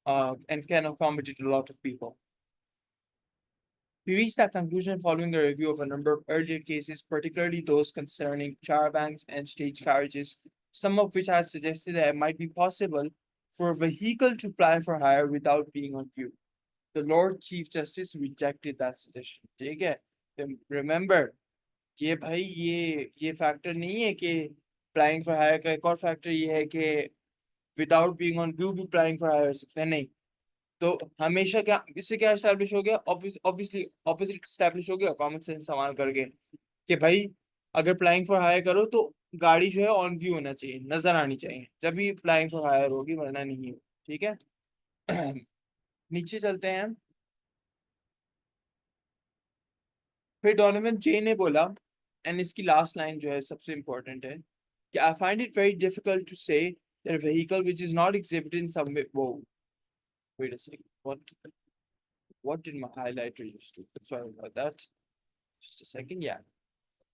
and can accommodate a lot of people. We reached that conclusion following a review of a number of earlier cases, particularly those concerning charabancs and stage carriages, some of which had suggested that it might be possible for a vehicle to apply for hire without being on view. The Lord Chief Justice rejected that suggestion. ठीक है? Remember, ये भाई ये factor नहीं है कि applying for hire का एक और फैक्टर ये है कि without being on view भी applying for hire सकते हैं नहीं. तो हमेशा क्या इससे क्या एस्टैब्लिश हो गया ऑब्वियसली ऑपोजिट एस्टैब्लिश हो गया कॉमन सेंस इस्तेमाल करके कि भाई अगर अप्लाइंग फॉर हायर करो तो गाड़ी जो है ऑन व्यू होना चाहिए नजर आनी चाहिए जब भी अप्लाइंग फॉर हायर होगी वरना नहीं हो ठीक है नीचे चलते हैं फिर डोनोवन जे ने बोला एंड इसकी लास्ट लाइन जो है सबसे इंपॉर्टेंट है कि I find it very difficult to say that a vehicle which is not exhibited in some way whoa wait a second what did my highlighter used to? Sorry about that. Just a second. Yeah.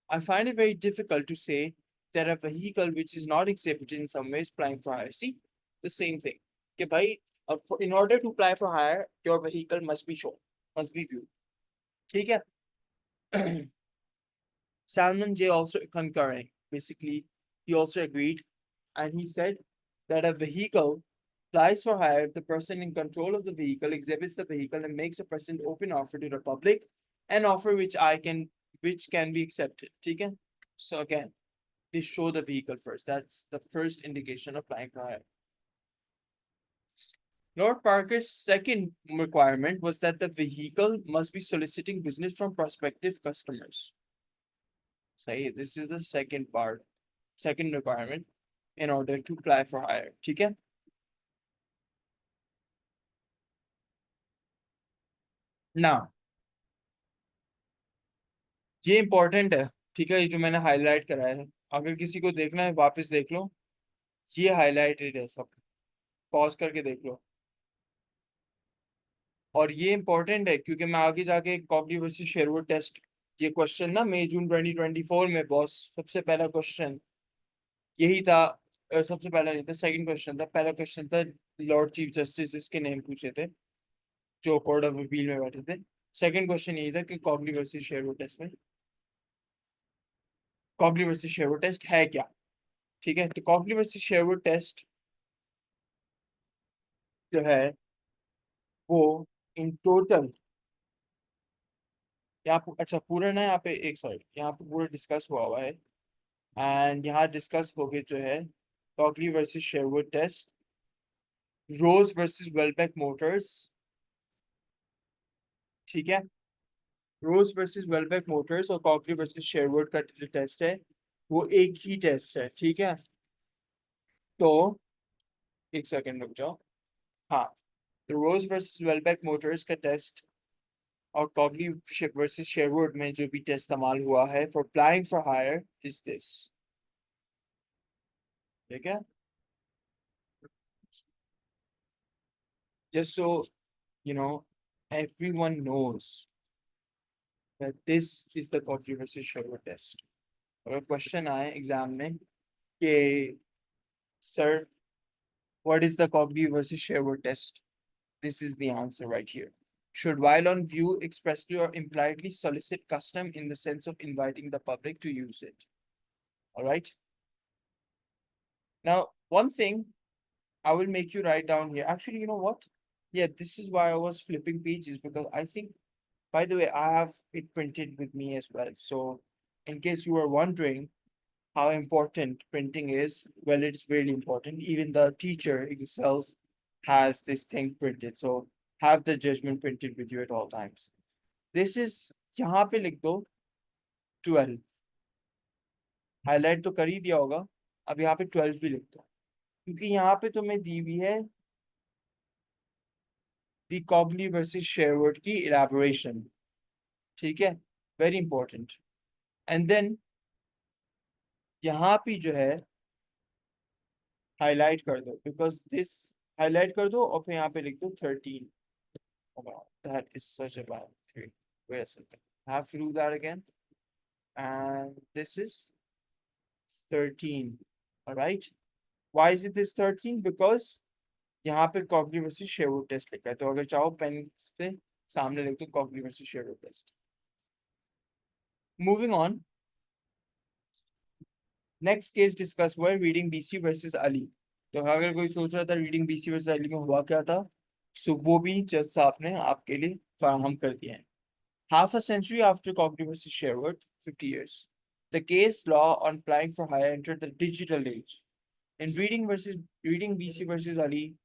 I find it very difficult to say that a vehicle which is not exhibited in some ways applying for hire. See, the same thing. Okay, bhai, in order to apply for hire, your vehicle must be shown, must be viewed. ठीक है? Salman J also concurring. Basically, he also agreed and he said that a vehicle applies for hire if the person in control of the vehicle exhibits the vehicle and makes a present open offer to the public, an offer which can be accepted. Okay? So again, they show the vehicle first. That's the first indication of applying for hire. Lord Parker's second requirement was that the vehicle must be soliciting business from prospective customers. So this is the second requirement in order to apply for hire. Okay? Now, ये important है ठीक है ये जो मैंने highlight कराया है अगर किसी को देखना है वापस देख लो ये हाईलाइटेड है सब पॉज करके देख लो और ये इंपॉर्टेंट है क्योंकि मैं आगे जाके कॉग्नी वर्सेस शेरवुड टेस्ट ये क्वेश्चन ना मई जून 2024 में बॉस सबसे पहला क्वेश्चन यही था सबसे पहला नहीं था सेकंड क्वेश्चन था पहला क्वेश्चन था लॉर्ड चीफ जस्टिस इसके नेम पूछे थे जो कोर्ट ऑफ अपील में बैठे थे सेकंड क्वेश्चन यही था कि कॉग्नी वर्सेस शेरवुड टेस्ट में कॉग्नी वर्सेस शेरवुड टेस्ट है क्या ठीक है तो कॉग्नी वर्सेस शेरवुड टेस्ट जो है वो इन टोटल यहाँ अच्छा पूरा ना यहाँ पे एक सॉरी यहाँ पे पूरा डिस्कस हुआ है एंड यहाँ डिस्कस हो गए जो है कॉग्नी वर्सेस शेरवुड टेस्ट रोज वर्सेस वेलबेक मोटर्स ठीक है रोज वर्सेस वेलबेक मोटर्स और कॉग्नी वर्सेस शेरवुड का जो टेस्ट है वो एक ही टेस्ट है ठीक है तो एक सेकेंड रुक जाओ हाँ तो रोज वर्सेस वेलबेक मोटर्स का टेस्ट और कॉग्नी वर्सेस शेरवुड में जो भी टेस्ट इस्तेमाल हुआ है for applying for hire is this ठीक है just so you know everyone knows that this is the controversy Sherwood test अगर क्वेश्चन आए एग्जाम में कि sir what is the Cogby versus Sherwood test this is the answer right here should, while on view, expressly or impliedly solicit custom in the sense of inviting the public to use it. All right. Now, one thing I will make you write down here. Actually, you know what? Yeah, this is why I was flipping pages, because I think, by the way, I have it printed with me as well. So, in case you were wondering how important printing is, well, it's really important. Even the teacher himself has this thing printed. So, have the judgment printed with you at all times. This is, यहाँ पे लिख दो 12, highlight तो कर ही दिया होगा, अब यहाँ पे 12 भी लिख दो, क्योंकि यहाँ पे तुम्हें दी हुई है दी कॉग्नी वर्सेस शेरवुड की इलैबोरेशन, ठीक है, वेरी इंपॉर्टेंट। एंड देन यहाँ पे जो है हाईलाइट कर दो, बिकॉज दिस, हाईलाइट कर दो और फिर यहाँ पे लिख दो 13। That is such a bad thing. Wait a second. I have to do that again. And this is 13. All right. Why is it this 13? Because यहाँ पे कॉग्नी वर्सेस शेरवुड टेस्ट लिखा है, तो अगर चाहो पेन पे सामने लिख दो Cogney versus Sherwood test. Moving on, next case discuss हुआ है रीडिंग बीसी वर्सेस अली। तो अगर कोई सोच रहा था रीडिंग बीसी वर्सेस अली में हुआ क्या था, सो वो भी जज साहब ने आपके लिए फराहम कर दिया है। Half a century after Cogney versus Sherwood, 50 years, the case law on applying for hire entered the digital age. In reading BC versus Ali,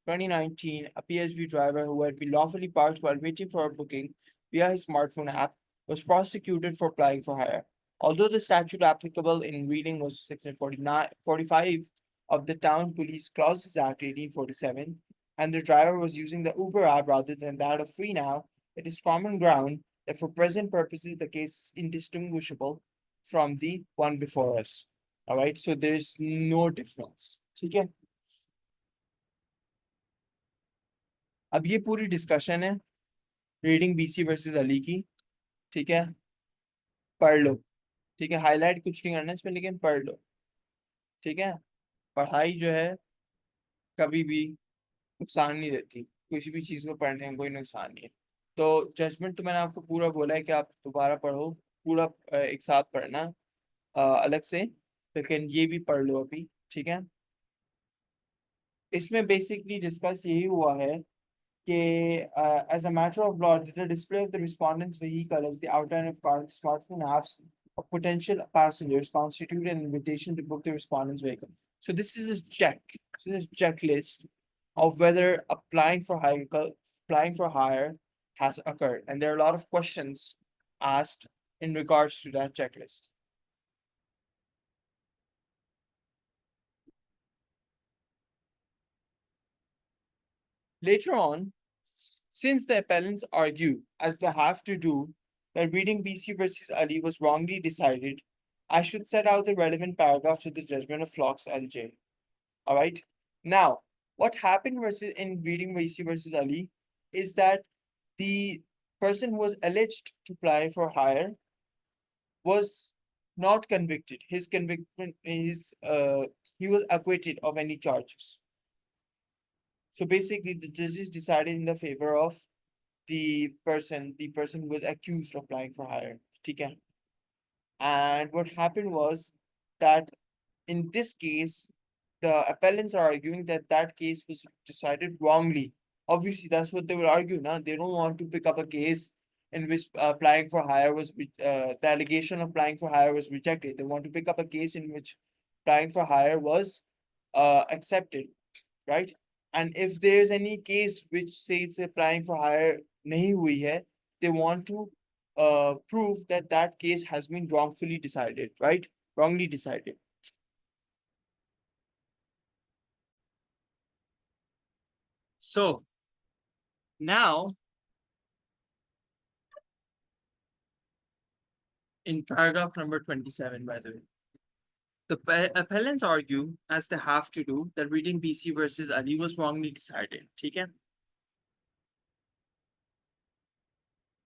2019, a PSV driver who had been lawfully parked while waiting for a booking via his smartphone app was prosecuted for applying for hire. Although the statute applicable in reading was Section 45 of the Town Police Clauses Act 1847, and the driver was using the Uber app rather than that of FreeNow, it is common ground that for present purposes the case is indistinguishable from the one before us. All right, so there is no difference. ठीक है, अब ये पूरी discussion है reading BC versus Ali की, ठीक है, पढ़ लो, ठीक है, हाईलाइट कुछ नहीं करना इसमें, लेकिन पढ़ लो, ठीक है। पढ़ाई जो है कभी भी नुकसान नहीं देती, किसी भी चीज में पढ़ने में कोई नुकसान नहीं है। तो जजमेंट तो मैंने आपको पूरा बोला है कि आप दोबारा पढ़ो, पूरा एक साथ पढ़ना अलग से, लेकिन ये भी पढ़ लो अभी, ठीक है। इसमें बेसिकली डिस्कस यही हुआ है कि as a matter of law, did the display of the respondent's vehicle as the outline of car smartphone apps of potential passengers constitute an invitation to book the respondent's vehicle? So this is a check. This is a checklist of whether applying for hire has occurred, and there are a lot of questions asked in regards to that checklist. Later on, since the appellants argue, as they have to do, that reading BC versus Ali was wrongly decided, I should set out the relevant paragraphs of the judgment of Flox LJ. All right. Now, what happened in reading BC versus Ali is that the person who was alleged to apply for hire was not convicted. His conviction is he was acquitted of any charges. So basically, the judges decided in the favor of the person who was accused of applying for hire. Okay. And what happened was that in this case, the appellants are arguing that that case was decided wrongly. Obviously, that's what they will argue now. They don't want to pick up a case in which applying for hire was the allegation of applying for hire was rejected. They want to pick up a case in which applying for hire was accepted, right? And if there's any case which says applying for hire nahi hui hai, they want to prove that that case has been wrongfully decided, right? Wrongly decided. So now in paragraph number 27, by the way, the appellants argue, as they have to do, that reading BC versus Ali was wrongly decided. Okay?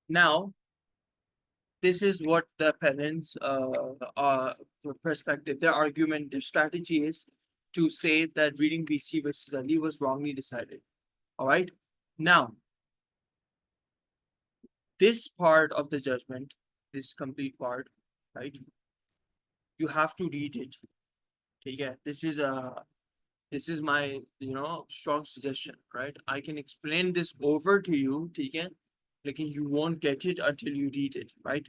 Now, this is what the appellants' perspective, their argument, their strategy is to say that reading BC versus Ali was wrongly decided. All right. Now, this part of the judgment, this complete part, right? You have to read it. Okay, this is my strong suggestion, right? I can explain this over to you, okay? Like you won't get it until you read it, right?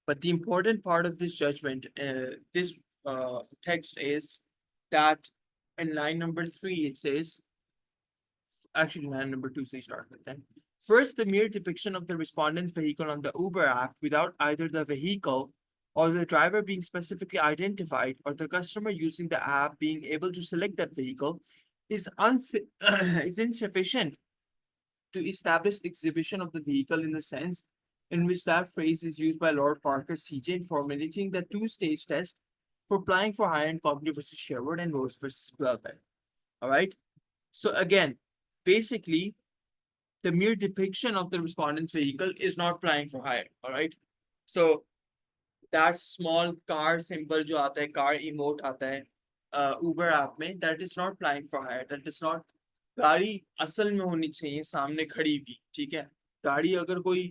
But the important part of this judgment, this text is that in line number 3, it says, actually line number 2 says start with that. First, the mere depiction of the respondent's vehicle on the Uber app without either the vehicle or the driver being specifically identified or the customer using the app being able to select that vehicle is is insufficient to establish exhibition of the vehicle in the sense in which that phrase is used by Lord Parker CJ in formulating the two-stage test for applying for hire in Cogley versus Sherwood and Rose versus Welbeck. All right. So again, basically, the mere depiction of the respondent's vehicle is not applying for hire. All right. So that small car symbol जो आता है, car emote आता है Uber app में, that is not applying for hire. That is not, गाड़ी असल में होनी चाहिए सामने खड़ी भी, ठीक है? गाड़ी अगर कोई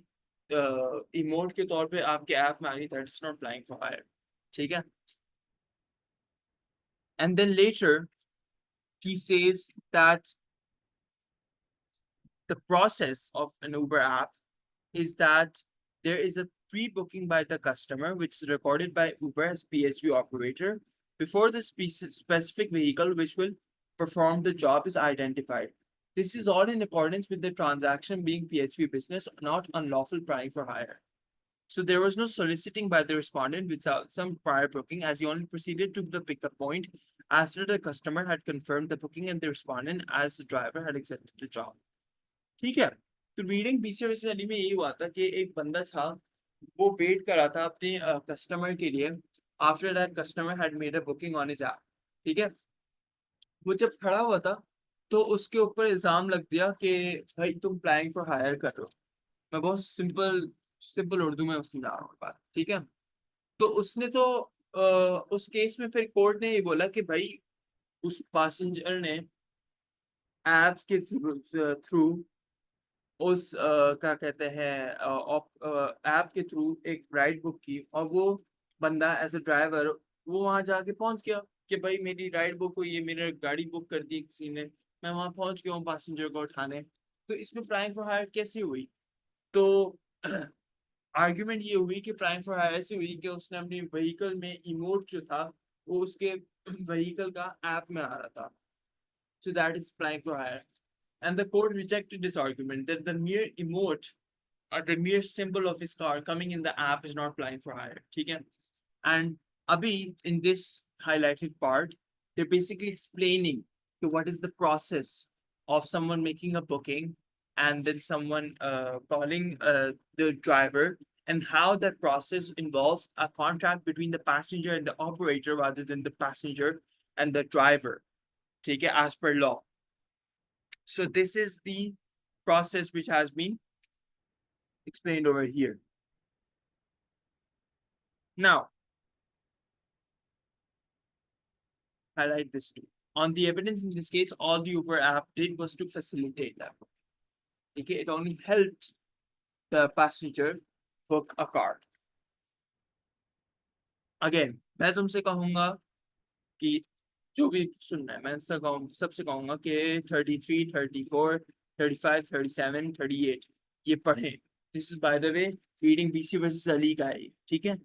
इमोट के तौर पे आपके ऐप में आ गई, that is not applying for hire, ठीक है? And then later he says that the process of an Uber app is that there is a pre-booking by the customer, which is recorded by Uber as PSV operator before the specific vehicle which will perform the job is identified. This is all in accordance with the transaction being PHV business, not unlawful prying for hire. So there was no soliciting by the respondent without some prior booking, as he only proceeded to the pickup point after the customer had confirmed the booking and the respondent as the driver had accepted the job. ठीक है? तो reading PCR study में यही हुआ था कि एक बंदा था, वो वेट कर रहा था अपने कस्टमर के लिए after that customer had made a booking on his app, ठीक है? वो जब खड़ा हुआ था तो उसके ऊपर इल्जाम लग दिया कि भाई तुम प्लानिंग फॉर हायर कर रहे हो। मैं बहुत सिंपल सिंपल उर्दू में समझा रहा हूँ बात, ठीक है? तो उसने तो उस केस में फिर कोर्ट ने ये बोला कि भाई उस पैसेंजर ने ऐप के थ्रू उस क्या कहते हैं ऐप के थ्रू एक राइड बुक की, और वो बंदा एज अ ड्राइवर वो वहां जाके पहुंच गया कि भाई मेरी राइड बुक हुई है, मेरी गाड़ी बुक कर दी किसी ने, मैं वहां पहुंच गया हूँ पैसेंजर को उठाने। तो इसमें प्राइम फॉर हायर कैसे हुई? तो आर्ग्यूमेंट ये हुई कि प्राइम फॉर हायर ऐसे हुई कि उसने अपनी व्हीकल में इमोट जो था वो उसके व्हीकल का ऐप में आ रहा था, so that is prime for hire. And the court rejected this argument that the mere emote or the mere symbol of his car coming in the app is not applying for hire. ठीक है? And abhi in this highlighted part, they're basically explaining to what is the process of someone making a booking and then someone calling the driver, and how that process involves a contract between the passenger and the operator rather than the passenger and the driver. ठीक है? As per law. So this is the process which has been explained over here. Now, highlight this too. On the evidence in this case, all the Uber app did was to facilitate that. Okay, it only helped the passenger book a car. Again, मैं तुमसे कहूँगा कि जो भी सुनना है, मैं सबसे कहूँगा कि 33, 34, 35, 37, 38 ये पढ़ें। This is by the way reading BC versus Ali का है, ठीक है?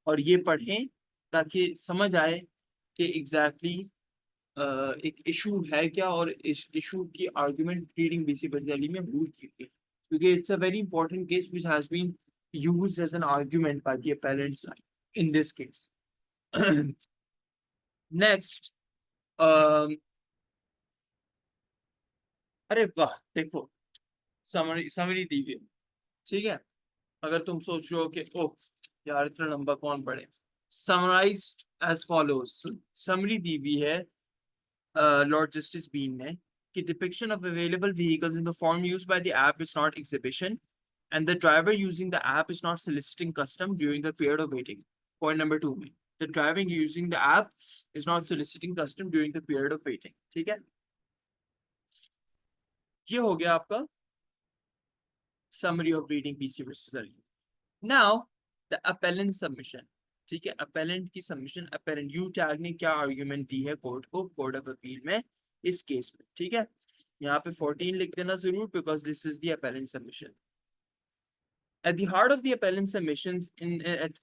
और ये पढ़ें ताकि समझ आए कि एग्जैक्टली एक इशू है क्या, और इस इशू की argument Reading BC versus Ali में हुई थी, क्योंकि it's a very important case which has been used as an argument by the appellant's side in this case. Next, अरे वाह देखो, समरी दी हुई है, ठीक है? अगर तुम सोच रहे हो कि ओ यार इतना लंबा कौन पढ़े, समराइज्ड एज फॉलोज, समरी दी हुई है Lord Justice Bean ने कि depiction of available vehicles in the form used by the app is not exhibition, and the driver using the app is not soliciting custom during the period of waiting. Point number 2 में the driver using the app is not soliciting custom during the period of waiting. ठीक है? ये हो गया आपका summary of reading BC versus Ali. Now, the appellant submission. ठीक है, appellant की submission, appellant UTAG ने क्या argument दी है कोर्ट को, कोर्ट ऑफ अपील में इस केस में. ठीक है, यहाँ पे 14 लिख देना जरूर, because this is the appellant submission. At the heart of the appellant submissions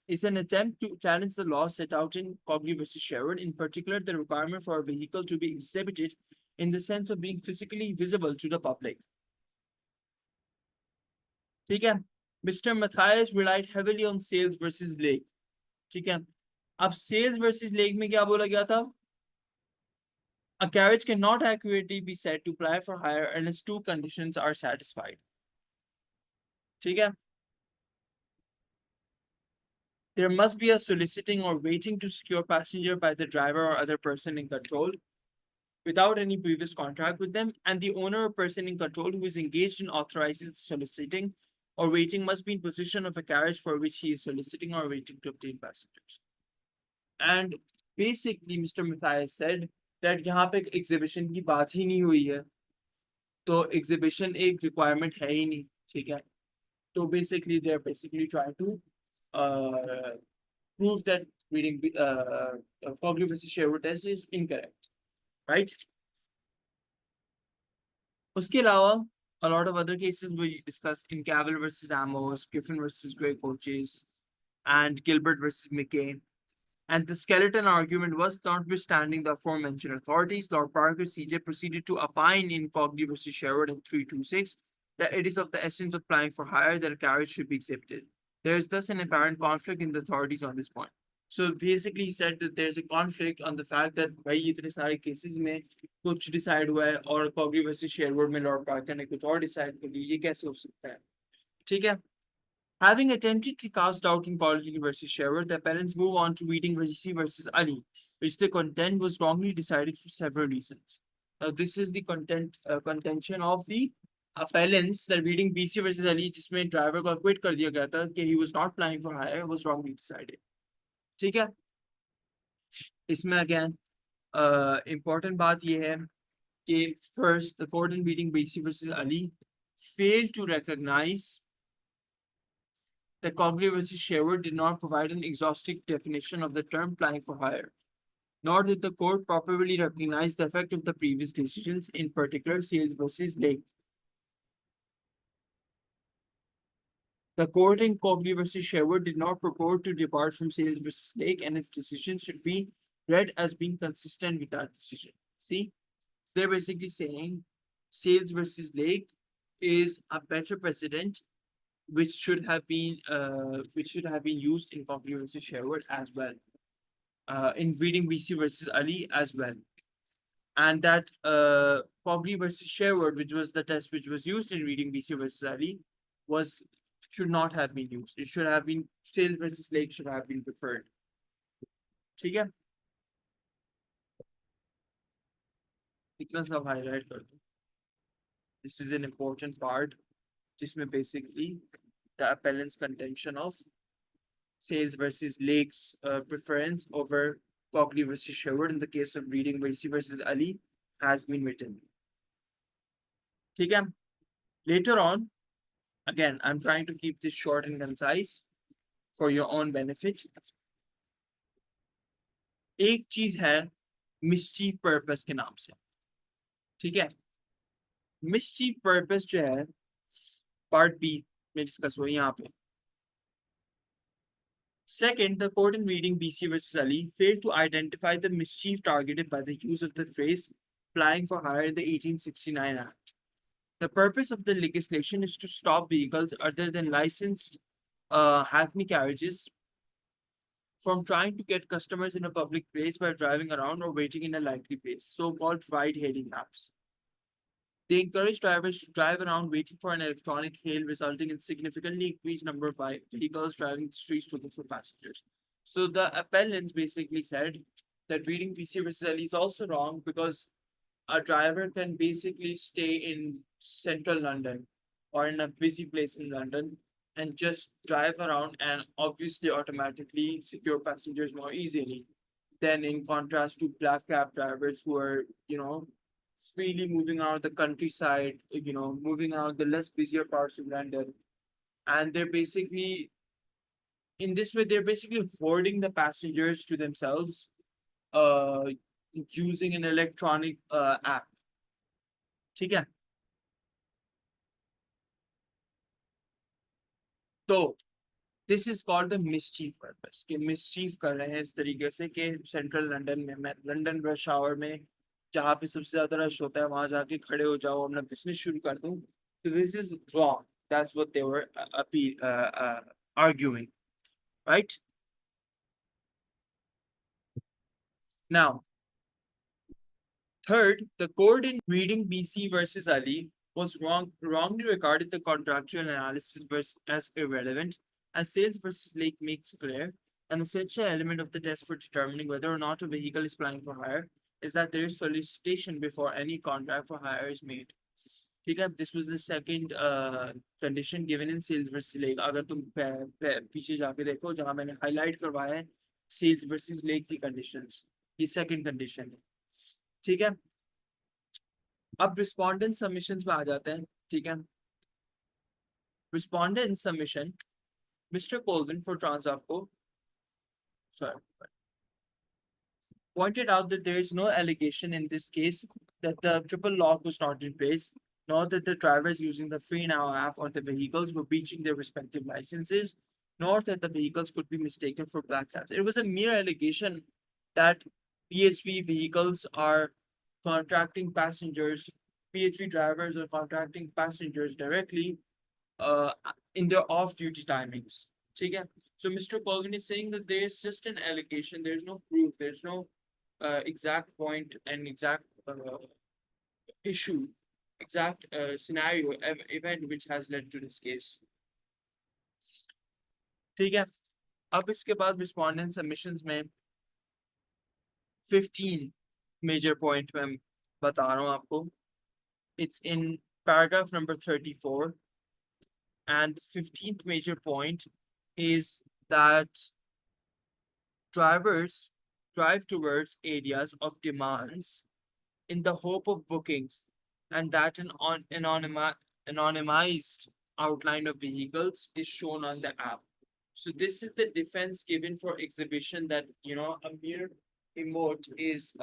is an attempt to challenge the law set out in Cogley versus Sherwood, in particular the requirement for a vehicle to be exhibited in the sense of being physically visible to the public. ठीक है, Mr. Matthias relied heavily on sales versus Lake. ठीक है, अब sales versus Lake में क्या बोला गया था? A carriage cannot accurately be said to ply for hire unless two conditions are satisfied. ठीक है, there must be a soliciting or waiting to secure passenger by the driver or other person in control without any previous contract with them, and the owner or person in control who is engaged in authorizes soliciting or waiting must be in possession of a carriage for which he is soliciting or waiting to obtain passengers. And basically, Mr. Matthias said that यहाँ पे exhibition की बात ही नहीं हुई है, तो exhibition एक requirement है ही नहीं. ठीक है, तो basically they are basically trying to prove that reading Cogley versus Sherwood test is incorrect, right? उसके अलावा a lot of other cases we discussed in Cavell versus Amos, Griffin versus Gray coaches, and Gilbert versus McCain. And the skeleton argument was, notwithstanding the aforementioned authorities, Lord Parker CJ proceeded to opine in Cogley versus Sherwood in 326 that it is of the essence of plying for hire that a carriage should be exhibited. There is thus an apparent conflict in the authorities on this point. So basically he said that there's a conflict on the fact that भाई इतने सारे cases में कुछ decide हुआ है और Cogley versus Sherwood में Lord Parker ने कुछ और decide कर लिया, ये कैसे हो सकता है? ठीक है, having attempted to cast doubt in Cogley versus Sherwood, the appellants move on to reading BC versus Ali, which they contend was wrongly decided for several reasons. Now this is the contention of the appellants that reading BC versus Ali, जिसमें driver को acquit कर दिया गया था कि he was not plying for hire, was wrongly decided. ठीक है, इसमें again important बात ये है कि first the court in reading BC versus Ali failed to recognize that Cogley versus Sherwood did not provide an exhaustive definition of the term plying for hire, nor did the court properly recognize the effect of the previous decisions, in particular Sales versus Lake. The court in Cogley versus Sherwood did not purport to depart from Sales versus Lake, and its decision should be read as being consistent with that decision. See, they're basically saying Sales versus Lake is a better precedent which should have been used in Cogley versus Sherwood as well, in reading BC versus Ali as well, and that Cogley versus Sherwood, which was the test which was used in reading BC versus Ali, should not have been used. It should have been Sales versus Lake should have been preferred. ठीक है, इतना सब highlight कर दो. This is an important part, जिसमें basically the appellant's contention of Sales versus Lake's preference over Cogley versus Sherwood in the case of reading BC versus Ali has been written. ठीक है, later on, again, I'm trying to keep this short and concise for your own benefit. एक चीज है mischief purpose के नाम से. ठीक है, mischief purpose जो है part B में डिस्कस हुआ यहाँ पे. Second, the court in reading BC versus Ali failed to identify the mischief targeted by the use of the phrase plying for hire in the 1869 Act. The purpose of the legislation is to stop vehicles other than licensed hackney carriages from trying to get customers in a public place by driving around or waiting in a likely place, so-called ride-hailing apps. They encourage drivers to drive around waiting for an electronic hail, resulting in significantly increased number of vehicles driving the streets looking for passengers. So the appellants basically said that reading BC versus Ali is also wrong because a driver can basically stay in central London or in a busy place in London and just drive around and obviously automatically secure passengers more easily than in contrast to black cab drivers who are, freely moving around the countryside, moving around the less busier parts of London. And they're basically, in this way, they're basically hoarding the passengers to themselves, uh, using an electronic app. ठीक है? तो this is called the mischief purpose, कि mischief कर रहे हैं इस तरीके से कि सेंट्रल लंदन में, मैं लंदन रश आवर में जहाँ पे सबसे ज्यादा रश होता है वहां जाके खड़े हो जाओ, अपना बिजनेस शुरू कर दूं. तो this is wrong. That's what they were arguing, right? Now, third, the court in reading BC versus Ali was wrongly regarded the contractual analysis as irrelevant, as Sales versus Lake makes clear. An essential element of the test for determining whether or not a vehicle is plying for hire is that there is solicitation before any contract for hire is made. ठीक है, this was the second condition given in Sales versus Lake. अगर तुम पीछे जाके देखो जहां मैंने highlight करवाया है Sales versus Lake की conditions, ये second condition है. ठीक है, अब रिस्पॉन्डेंट सबमिशंस पे आ जाते हैं. ठीक है, respondent submission, mister Colvin for ट्रांसआपको sorry, pointed out that there is no allegation in this case that the triple lock was not in place, nor that the drivers using the Free Now app or the vehicles were breaching their respective licenses, nor that the vehicles could be mistaken for black cabs. It was a mere allegation that PHV vehicles are contracting passengers, PHV drivers are contracting passengers directly uh, in their off-duty timings. ठीक है? So Mr. Colvin is saying that there is just an allegation, there's no proof, there's no exact point and exact issue, exact scenario, event which has led to this case. ठीक है, अब इसके बाद respondent submissions में 15 major point में बता रहा हूँ आपको. It's in paragraph number 34, and the 15th major point is that drivers drive towards areas of demands in the hope of bookings, and that an anonymized outline of vehicles is shown on the app. So this is the defense given for exhibition, that a mere emote is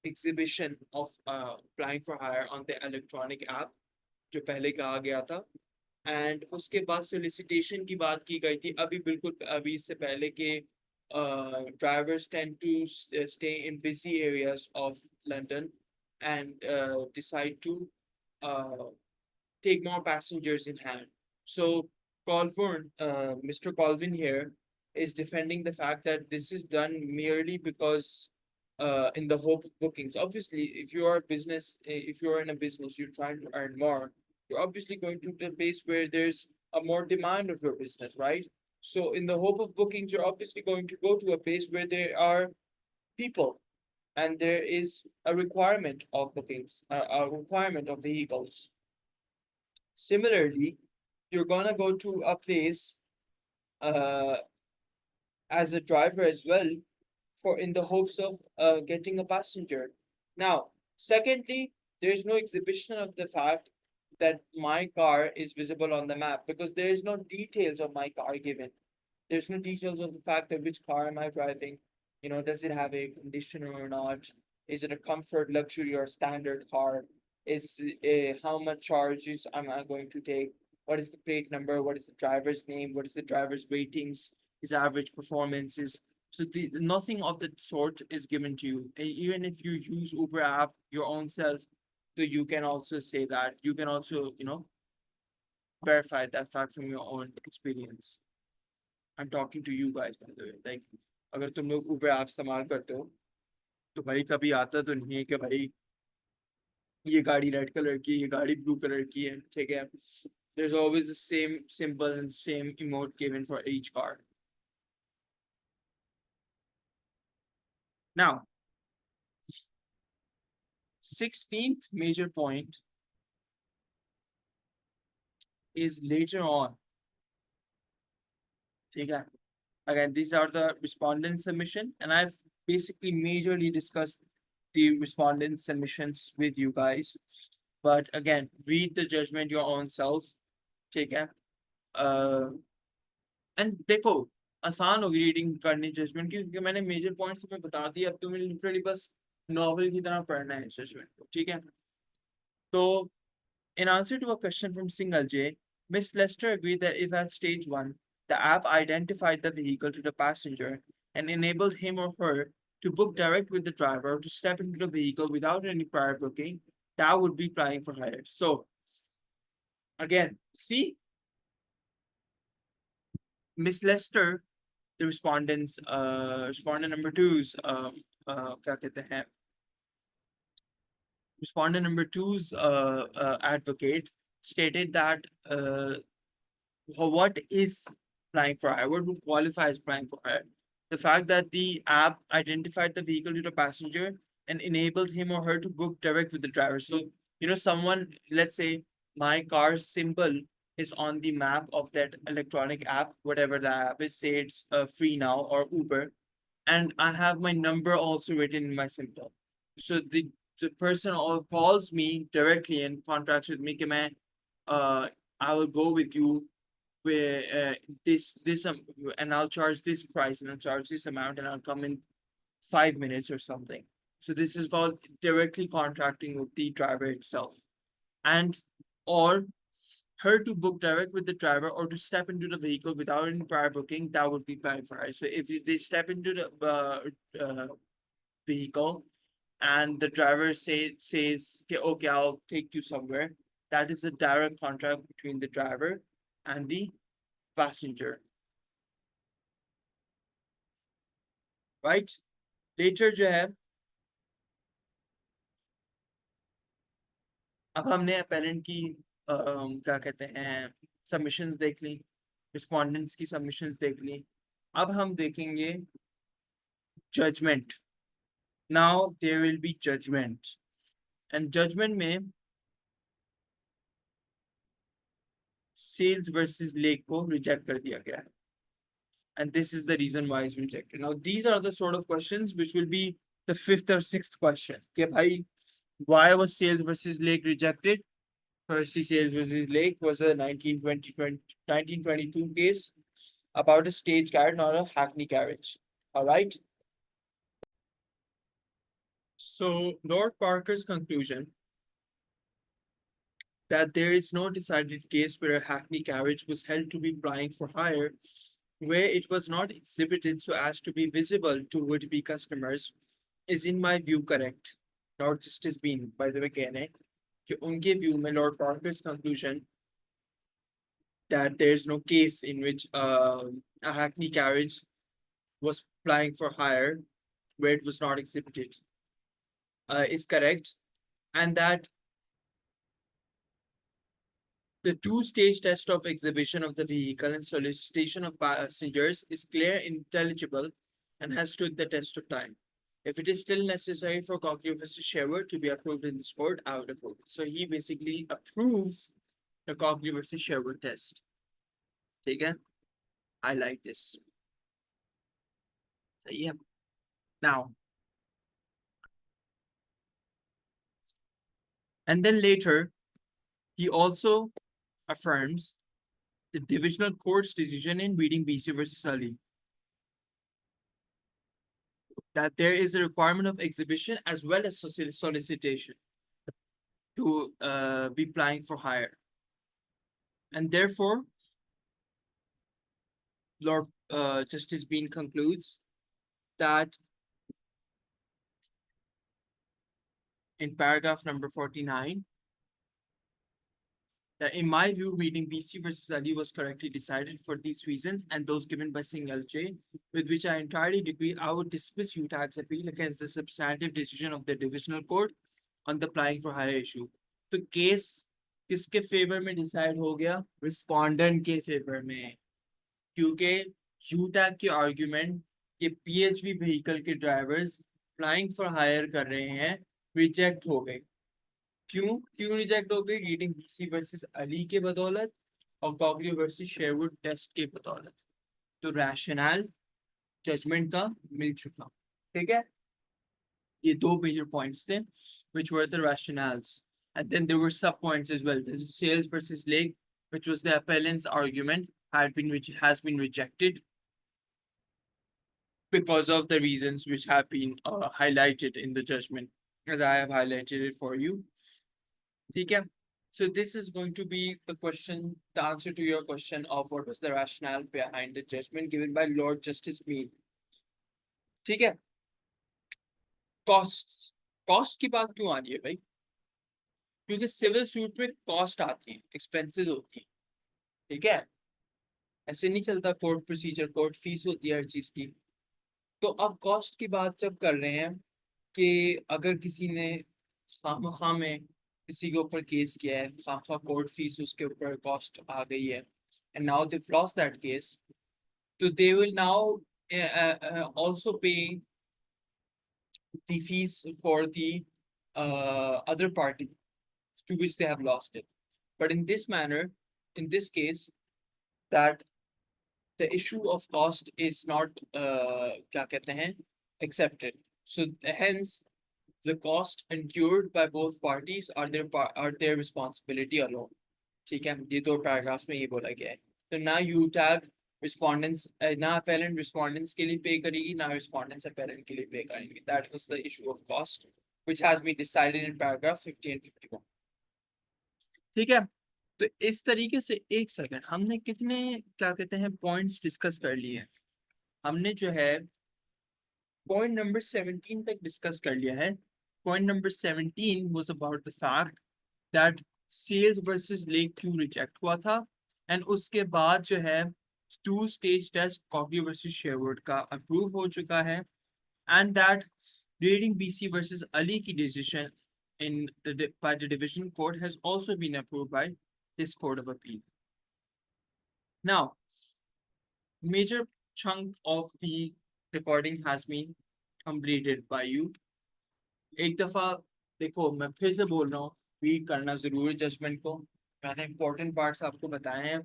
exhibition of applying for hire on the electronic app जो पहले कहा गया था. And उसके बाद सोलिसिटेशन की बात की गई थी अभी, बिल्कुल अभी इससे पहले के drivers tend to stay in busy areas of London and decide to uh, take more passengers in hand. So Mr. Colvin here is defending the fact that this is done merely because in the hope of bookings. Obviously, if you are a business, if you are in a business, you're trying to earn more, you're obviously going to the place where there's a more demand of your business, right? So in the hope of bookings, you're obviously going to go to a place where there are people and there is a requirement of bookings, a requirement of vehicles. Similarly, you're gonna go to a place uh, as a driver as well, for in the hopes of getting a passenger. Now, secondly, there is no exhibition of the fact that my car is visible on the map, because there is no details of my car given. There's no details of the fact that which car am I driving. Does it have a conditioner or not? Is it a comfort, luxury, or standard car? Is how much charges am I going to take? What is the plate number? What is the driver's name? What is the driver's ratings? His average performances? So nothing of the sort is given to you. Even if you use Uber app your own self, so you can also say that. You can also, verify that fact from your own experience. I'm talking to you guys, by the way. Like, अगर तुम लोग Uber app इस्तेमाल करते हो, तो भाई कभी आता तो नहीं है कि भाई ये गाड़ी रेड कलर की, ये गाड़ी ब्लू कलर की है, ठीक है? There's always the same symbol and same emote given for each car. Now, 16th major point is later on. Okay. Again, these are the respondent submission, and I've basically majorly discussed the respondents' submissions with you guys. But again, read the judgment your own self. ठीक है? And देखो आसान होगी reading करनी judgement की, क्योंकि मैंने major points तुम्हें बता दिए, अब तुम्हें लिटरली बस नॉवल की तरह पढ़ना है जजमेंट को, ठीक है? तो in answer to a question from Single J, Miss Lester agreed that if at stage 1, the app identified the vehicle to the passenger and enabled him or her to book direct with the driver or to step into the vehicle without any prior booking, that would be applying for hire. So, again, see, Miss Lester, the respondent number two's, क्या कहते हैं, respondent number two's advocate stated that what is applying for hire? What would qualify as applying for hire? The fact that the app identified the vehicle to the passenger and enabled him or her to book direct with the driver. So, someone, let's say my car's symbol is on the map of that electronic app, whatever the app is, say it's Free Now or Uber, and I have my number also written in my symbol. So the person all calls me directly and contracts with me, I will go with you where this and I'll charge this price and I'll charge this amount and I'll come in 5 minutes or something. So this is called directly contracting with the driver itself, and or her to book direct with the driver or to step into the vehicle without any prior booking, that would be applying for her. So if they step into the vehicle and the driver says okay, I'll take you somewhere, that is a direct contract between the driver and the passenger, right? Later जो है, अब हमने apparent की क्या कहते हैं submissions देख ली, respondents की सबमिशंस देख ली, अब हम देखेंगे judgment. Now there will be judgment, and judgment में सेल्स वर्सेस लेक को रिजेक्ट कर दिया गया है, and this is the reason why it's rejected. Now these are the sort of questions which will be the fifth or sixth question. Okay, bhai, why was sales versus lake rejected? First, sales versus lake was a 1922 case about a stage carriage, not a hackney carriage. All right. So Lord Parker's conclusion that there is no decided case where a hackney carriage was held to be plying for hire, where it was not exhibited so as to be visible to would-be customers, is in my view correct. Lord Justice Bean, by the way, कहने हैं कि उनके view में Lord Parker's conclusion that there is no case in which a hackney carriage was plying for hire where it was not exhibited is correct, and that the two-stage test of exhibition of the vehicle and solicitation of passengers is clear, intelligible, and has stood the test of time. If it is still necessary for Cochlear versus Sherwood to be approved in this court, I would approve it. So he basically approves the Cochlear versus Sherwood test. ठीक है? I like this. So yeah. Now, and then later, he also affirms the divisional court's decision in Reading BC versus Ali, that there is a requirement of exhibition as well as solicitation to be applying for hire. And therefore, Lord Justice Bean concludes that in paragraph number 49, that in my view, Reading BC versus Ali was correctly decided for these reasons and those given by Single J, with which I entirely agree. I would dismiss UTAG's appeal against the substantive decision of the divisional court on the applying for hire issue. तो case किसके favour में decide हो गया? Respondent के favour में, क्योंकि यूटैग के argument कि पीएचवी व्हीकल के ड्राइवर्स अप्लाइंग फॉर हायर कर रहे हैं रिजेक्ट हो गए. क्यों रिजेक्ट हो गई? रीडिंग बीसी वर्सेस अली के बदौलत और कॉग्लियर वर्सेस शेरवुड टेस्ट के बदौलत. तो रैशनल जजमेंट का मिल चुका. ठीक है. ये दो major points थे, which were the rationales. And then there were sub points as well. This is sales versus Lake, which was the appellant's argument has been rejected because of the reasons which have been highlighted in the judgment, as I have highlighted it for you. Okay. So this is going to be the question, the answer to your question of what was the rationale behind the judgment given by Lord Justice Mead. ठीक है. Costs. Cost की बात क्यों आ रही है भाई? क्योंकि civil suit में कॉस्ट आती है, एक्सपेंसेस होती है. ठीक है. ऐसे नहीं चलता कोर्ट प्रोसीजर, कोर्ट फीस होती है हर चीज की. तो अब कॉस्ट की बात जब कर रहे हैं कि अगर किसी ने खामखा में किसी के ऊपर केस किया है, खामखा कोर्ट फीस उसके ऊपर कॉस्ट आ गई है, and now they've lost that case, so they will now also pay the fees for the other party to which they have lost it. But in this manner, in this case, that the issue of cost is not क्या कहते हैं, accepted. So hence the cost endured by both parties are their responsibility alone. ठीक है, ये दो paragraphs में ये बोला गया है. तो ना यू टैग रिस्पोंडेंट्स, ना अपेलेंट रिस्पोंडेंट्स के लिए पे करेगी, ना रिस्पोंडेंट्स अपेलेंट के लिए पे करेंगे. That was the issue of cost which has been decided in paragraph 50 and 51. ठीक है. तो इस तरीके से एक सेकंड, हमने कितने क्या कहते हैं पॉइंट्स डिस्कस कर लिए हैं. हमने जो है पॉइंट नंबर 17 तक डिस्कस कर लिया है. Point number 17 was about the fact that Sales versus Lake क्यों रिजेक्ट हुआ था, एंड उसके बाद जो है 2 stage test Coffey versus Sherwood का अप्रूव हो चुका है, and that Reading BC versus Ali की decision in by the division court has also been approved by this court of appeal. Now, major chunk of the recording has been completed by you. एक दफा देखो, मैं फिर से बोल रहा हूँ, रीड करना जरूर जजमेंट को. मैंने इंपॉर्टेंट पार्ट्स आपको बताए हैं,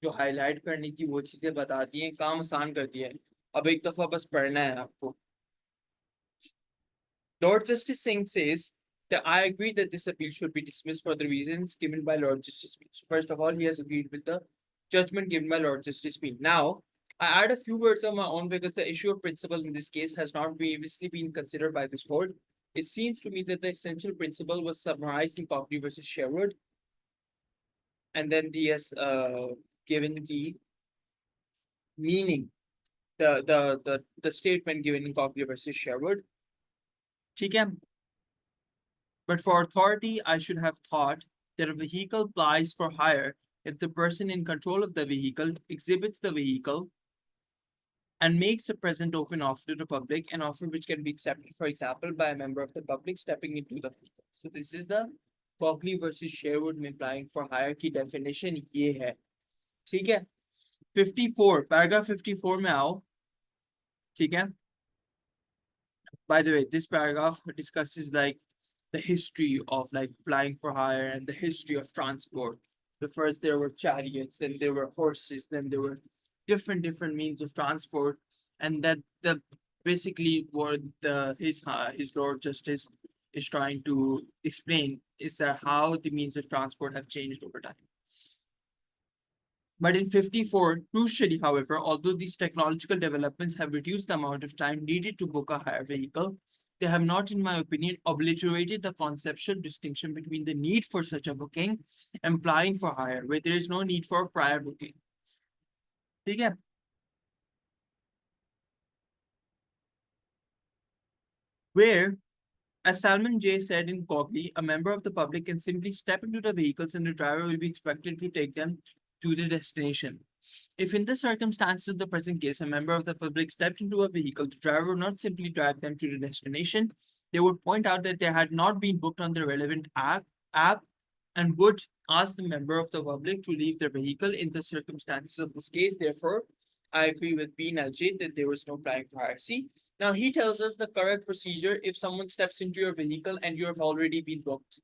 जो हाईलाइट करनी थी वो चीजें बता दी हैं, काम आसान कर दिया है. अब एक दफा बस पढ़ना है आपको. Lord Justice Singh says that I agree that this appeal should be dismissed for the reasons given by Lord Justice Singh. So first of all, he has agreed with the judgment given by Lord Justice Singh. Now, I add a few words of my own because the issue of principle in this case has not previously been considered by this court. It seems to me that the essential principle was summarized in Cockney versus Sherwood, and then he has given the meaning, the statement given in Cockney versus Sherwood. ठीक है. But for authority, I should have thought that a vehicle plies for hire if the person in control of the vehicle exhibits the vehicle and makes a present open offer to the public, an offer which can be accepted, for example, by a member of the public stepping into the vehicle. So this is the Cogley versus Sherwood में applying for hire की definition ये है. ठीक है. 54, paragraph 54 में आओ. ठीक है. By the way, this paragraph discusses like the history of like applying for hire and the history of transport. The first there were chariots, then there were horses, then there were different means of transport, and that the basically what the his Lord Justice is trying to explain is that how the means of transport have changed over time. But in 54, crucially, however, although these technological developments have reduced the amount of time needed to book a hire vehicle, they have not, in my opinion, obliterated the conceptual distinction between the need for such a booking and applying for hire, where there is no need for prior booking. ठीक है. Where, as Salman J said in Cogley, a member of the public can simply step into the vehicles and the driver will be expected to take them to the destination. If in the circumstances of the present case, a member of the public stepped into a vehicle, the driver would not simply drive them to the destination. They would point out that they had not been booked on the relevant app and would ask the member of the public to leave their vehicle. In the circumstances of this case, therefore, I agree with B and LJ that there was no applying for hire. See, now he tells us the correct procedure if someone steps into your vehicle and you have already been booked,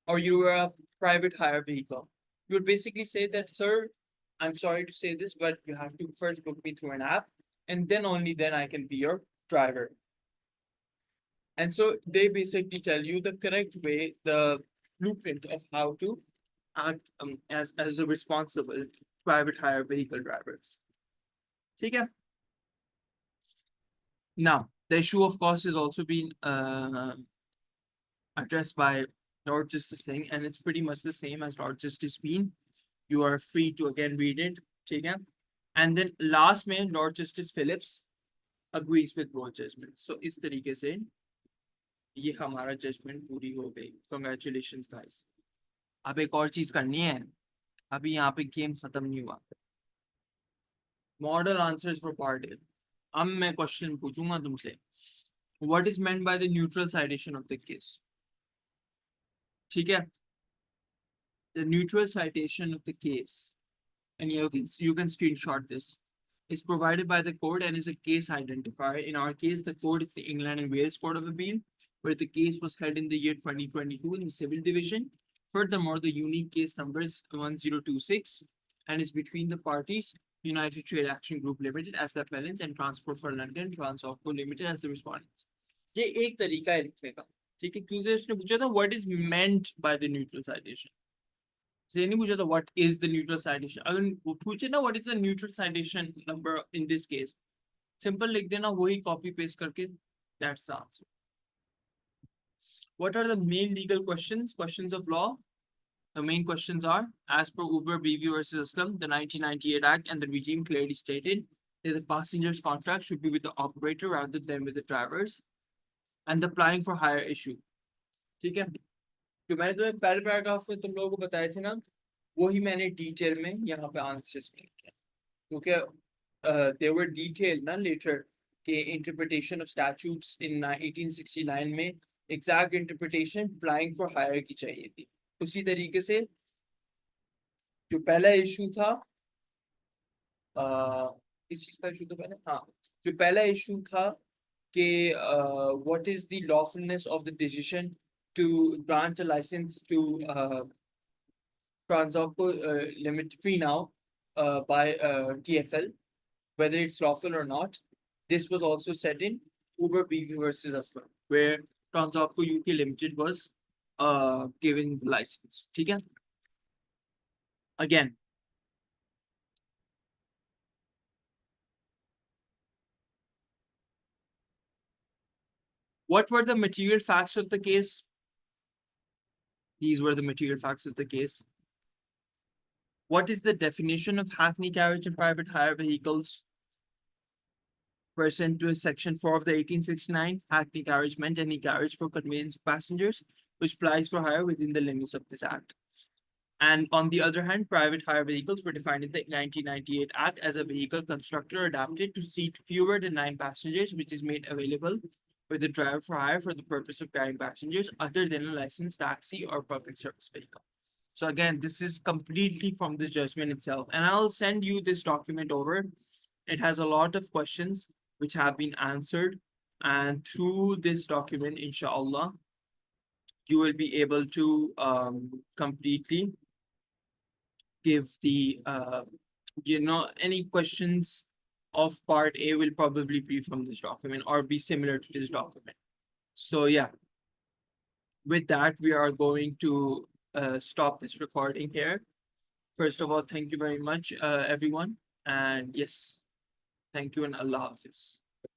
or you are a private hire vehicle. You would basically say that, sir, I'm sorry to say this, but you have to first book me through an app, and then only then I can be your driver. And so they basically tell you the correct way, the blueprint of how to act as a responsible private hire vehicle driver. Okay. Now, the issue, of course, is also been addressed by Lord Justice Singh, and it's pretty much the same as Lord Justice Bean. You are free to again read it. Okay. And then last में Lord Justice Phillips agrees with both judgments. So इस तरीके से ये हमारा judgement पूरी हो गई. Congratulations guys. अब एक और चीज करनी है. अभी यहाँ पे गेम खत्म नहीं हुआ. Model answers for part A. अब मैं क्वेश्चन पूछूंगा तुमसे. What is meant by the neutral citation of the case? ठीक है. The neutral citation of the case, and you can screenshot this, is provided by the court and is a case identifier. In our case, the court is the England and Wales Court of Appeal, where the case was held in the year 2022 in the Civil Division. Furthermore, the unique case number is 1026 and is between the parties United Trade Action Group Limited as the appellants and Transport for London Transopco Limited as the respondents. ये एक तरीका है लिखने का. ठीक है, क्योंकि उसने पूछा था what is meant by the neutral citation. से नहीं पूछा था what is the neutral citation. अगर वो पूछे ना what is the neutral citation number in this case, simple लिख देना, वही copy paste करके, that's the answer. What are the main legal questions of law? The main questions are, as per Uber BV versus Aslam, the 1998 Act and the regime clearly stated that the passenger's contract should be with the operator rather than with the drivers, and the applying for hire issue. ठीक है, जो मैंने तुम्हें पहले paragraph में तुम लोगों को बताए थे ना, वही मैंने डिटेल में यहाँ पे आंसर्स में लिखे, क्योंकि they were detailed ना later के interpretation of statutes in 1869 में exact interpretation applying for hire की चाहिए थी. उसी तरीके से जो पहला इशू था, इस चीज का इशू तो पहले, हाँ, जो पहला इशू था कि what is the lawfulness of the decision to grant a license to Transopco Limited Free Now by TFL, whether it's lawful or not. This was also set in Uber BV versus Aslam, where Transopco UK Limited was given the license. ठीक है? Again, what were the material facts of the case? These were the material facts of the case. What is the definition of hackney carriage and private hire vehicles? Pursuant to Section 4 of the 1869, hackney carriage meant any carriage for conveyance of passengers which plies for hire within the limits of this Act. And on the other hand, private hire vehicles were defined in the 1998 Act as a vehicle constructed or adapted to seat fewer than 9 passengers, which is made available with a driver for hire for the purpose of carrying passengers other than a licensed taxi or public service vehicle. So again, this is completely from the judgment itself. And I'll send you this document over. It has a lot of questions which have been answered. And through this document, inshallah, you will be able to completely give the, any questions of part A will probably be from this document or be similar to this document. So yeah, with that, we are going to stop this recording here. First of all, thank you very much, everyone. And yes, thank you and Allah Hafiz.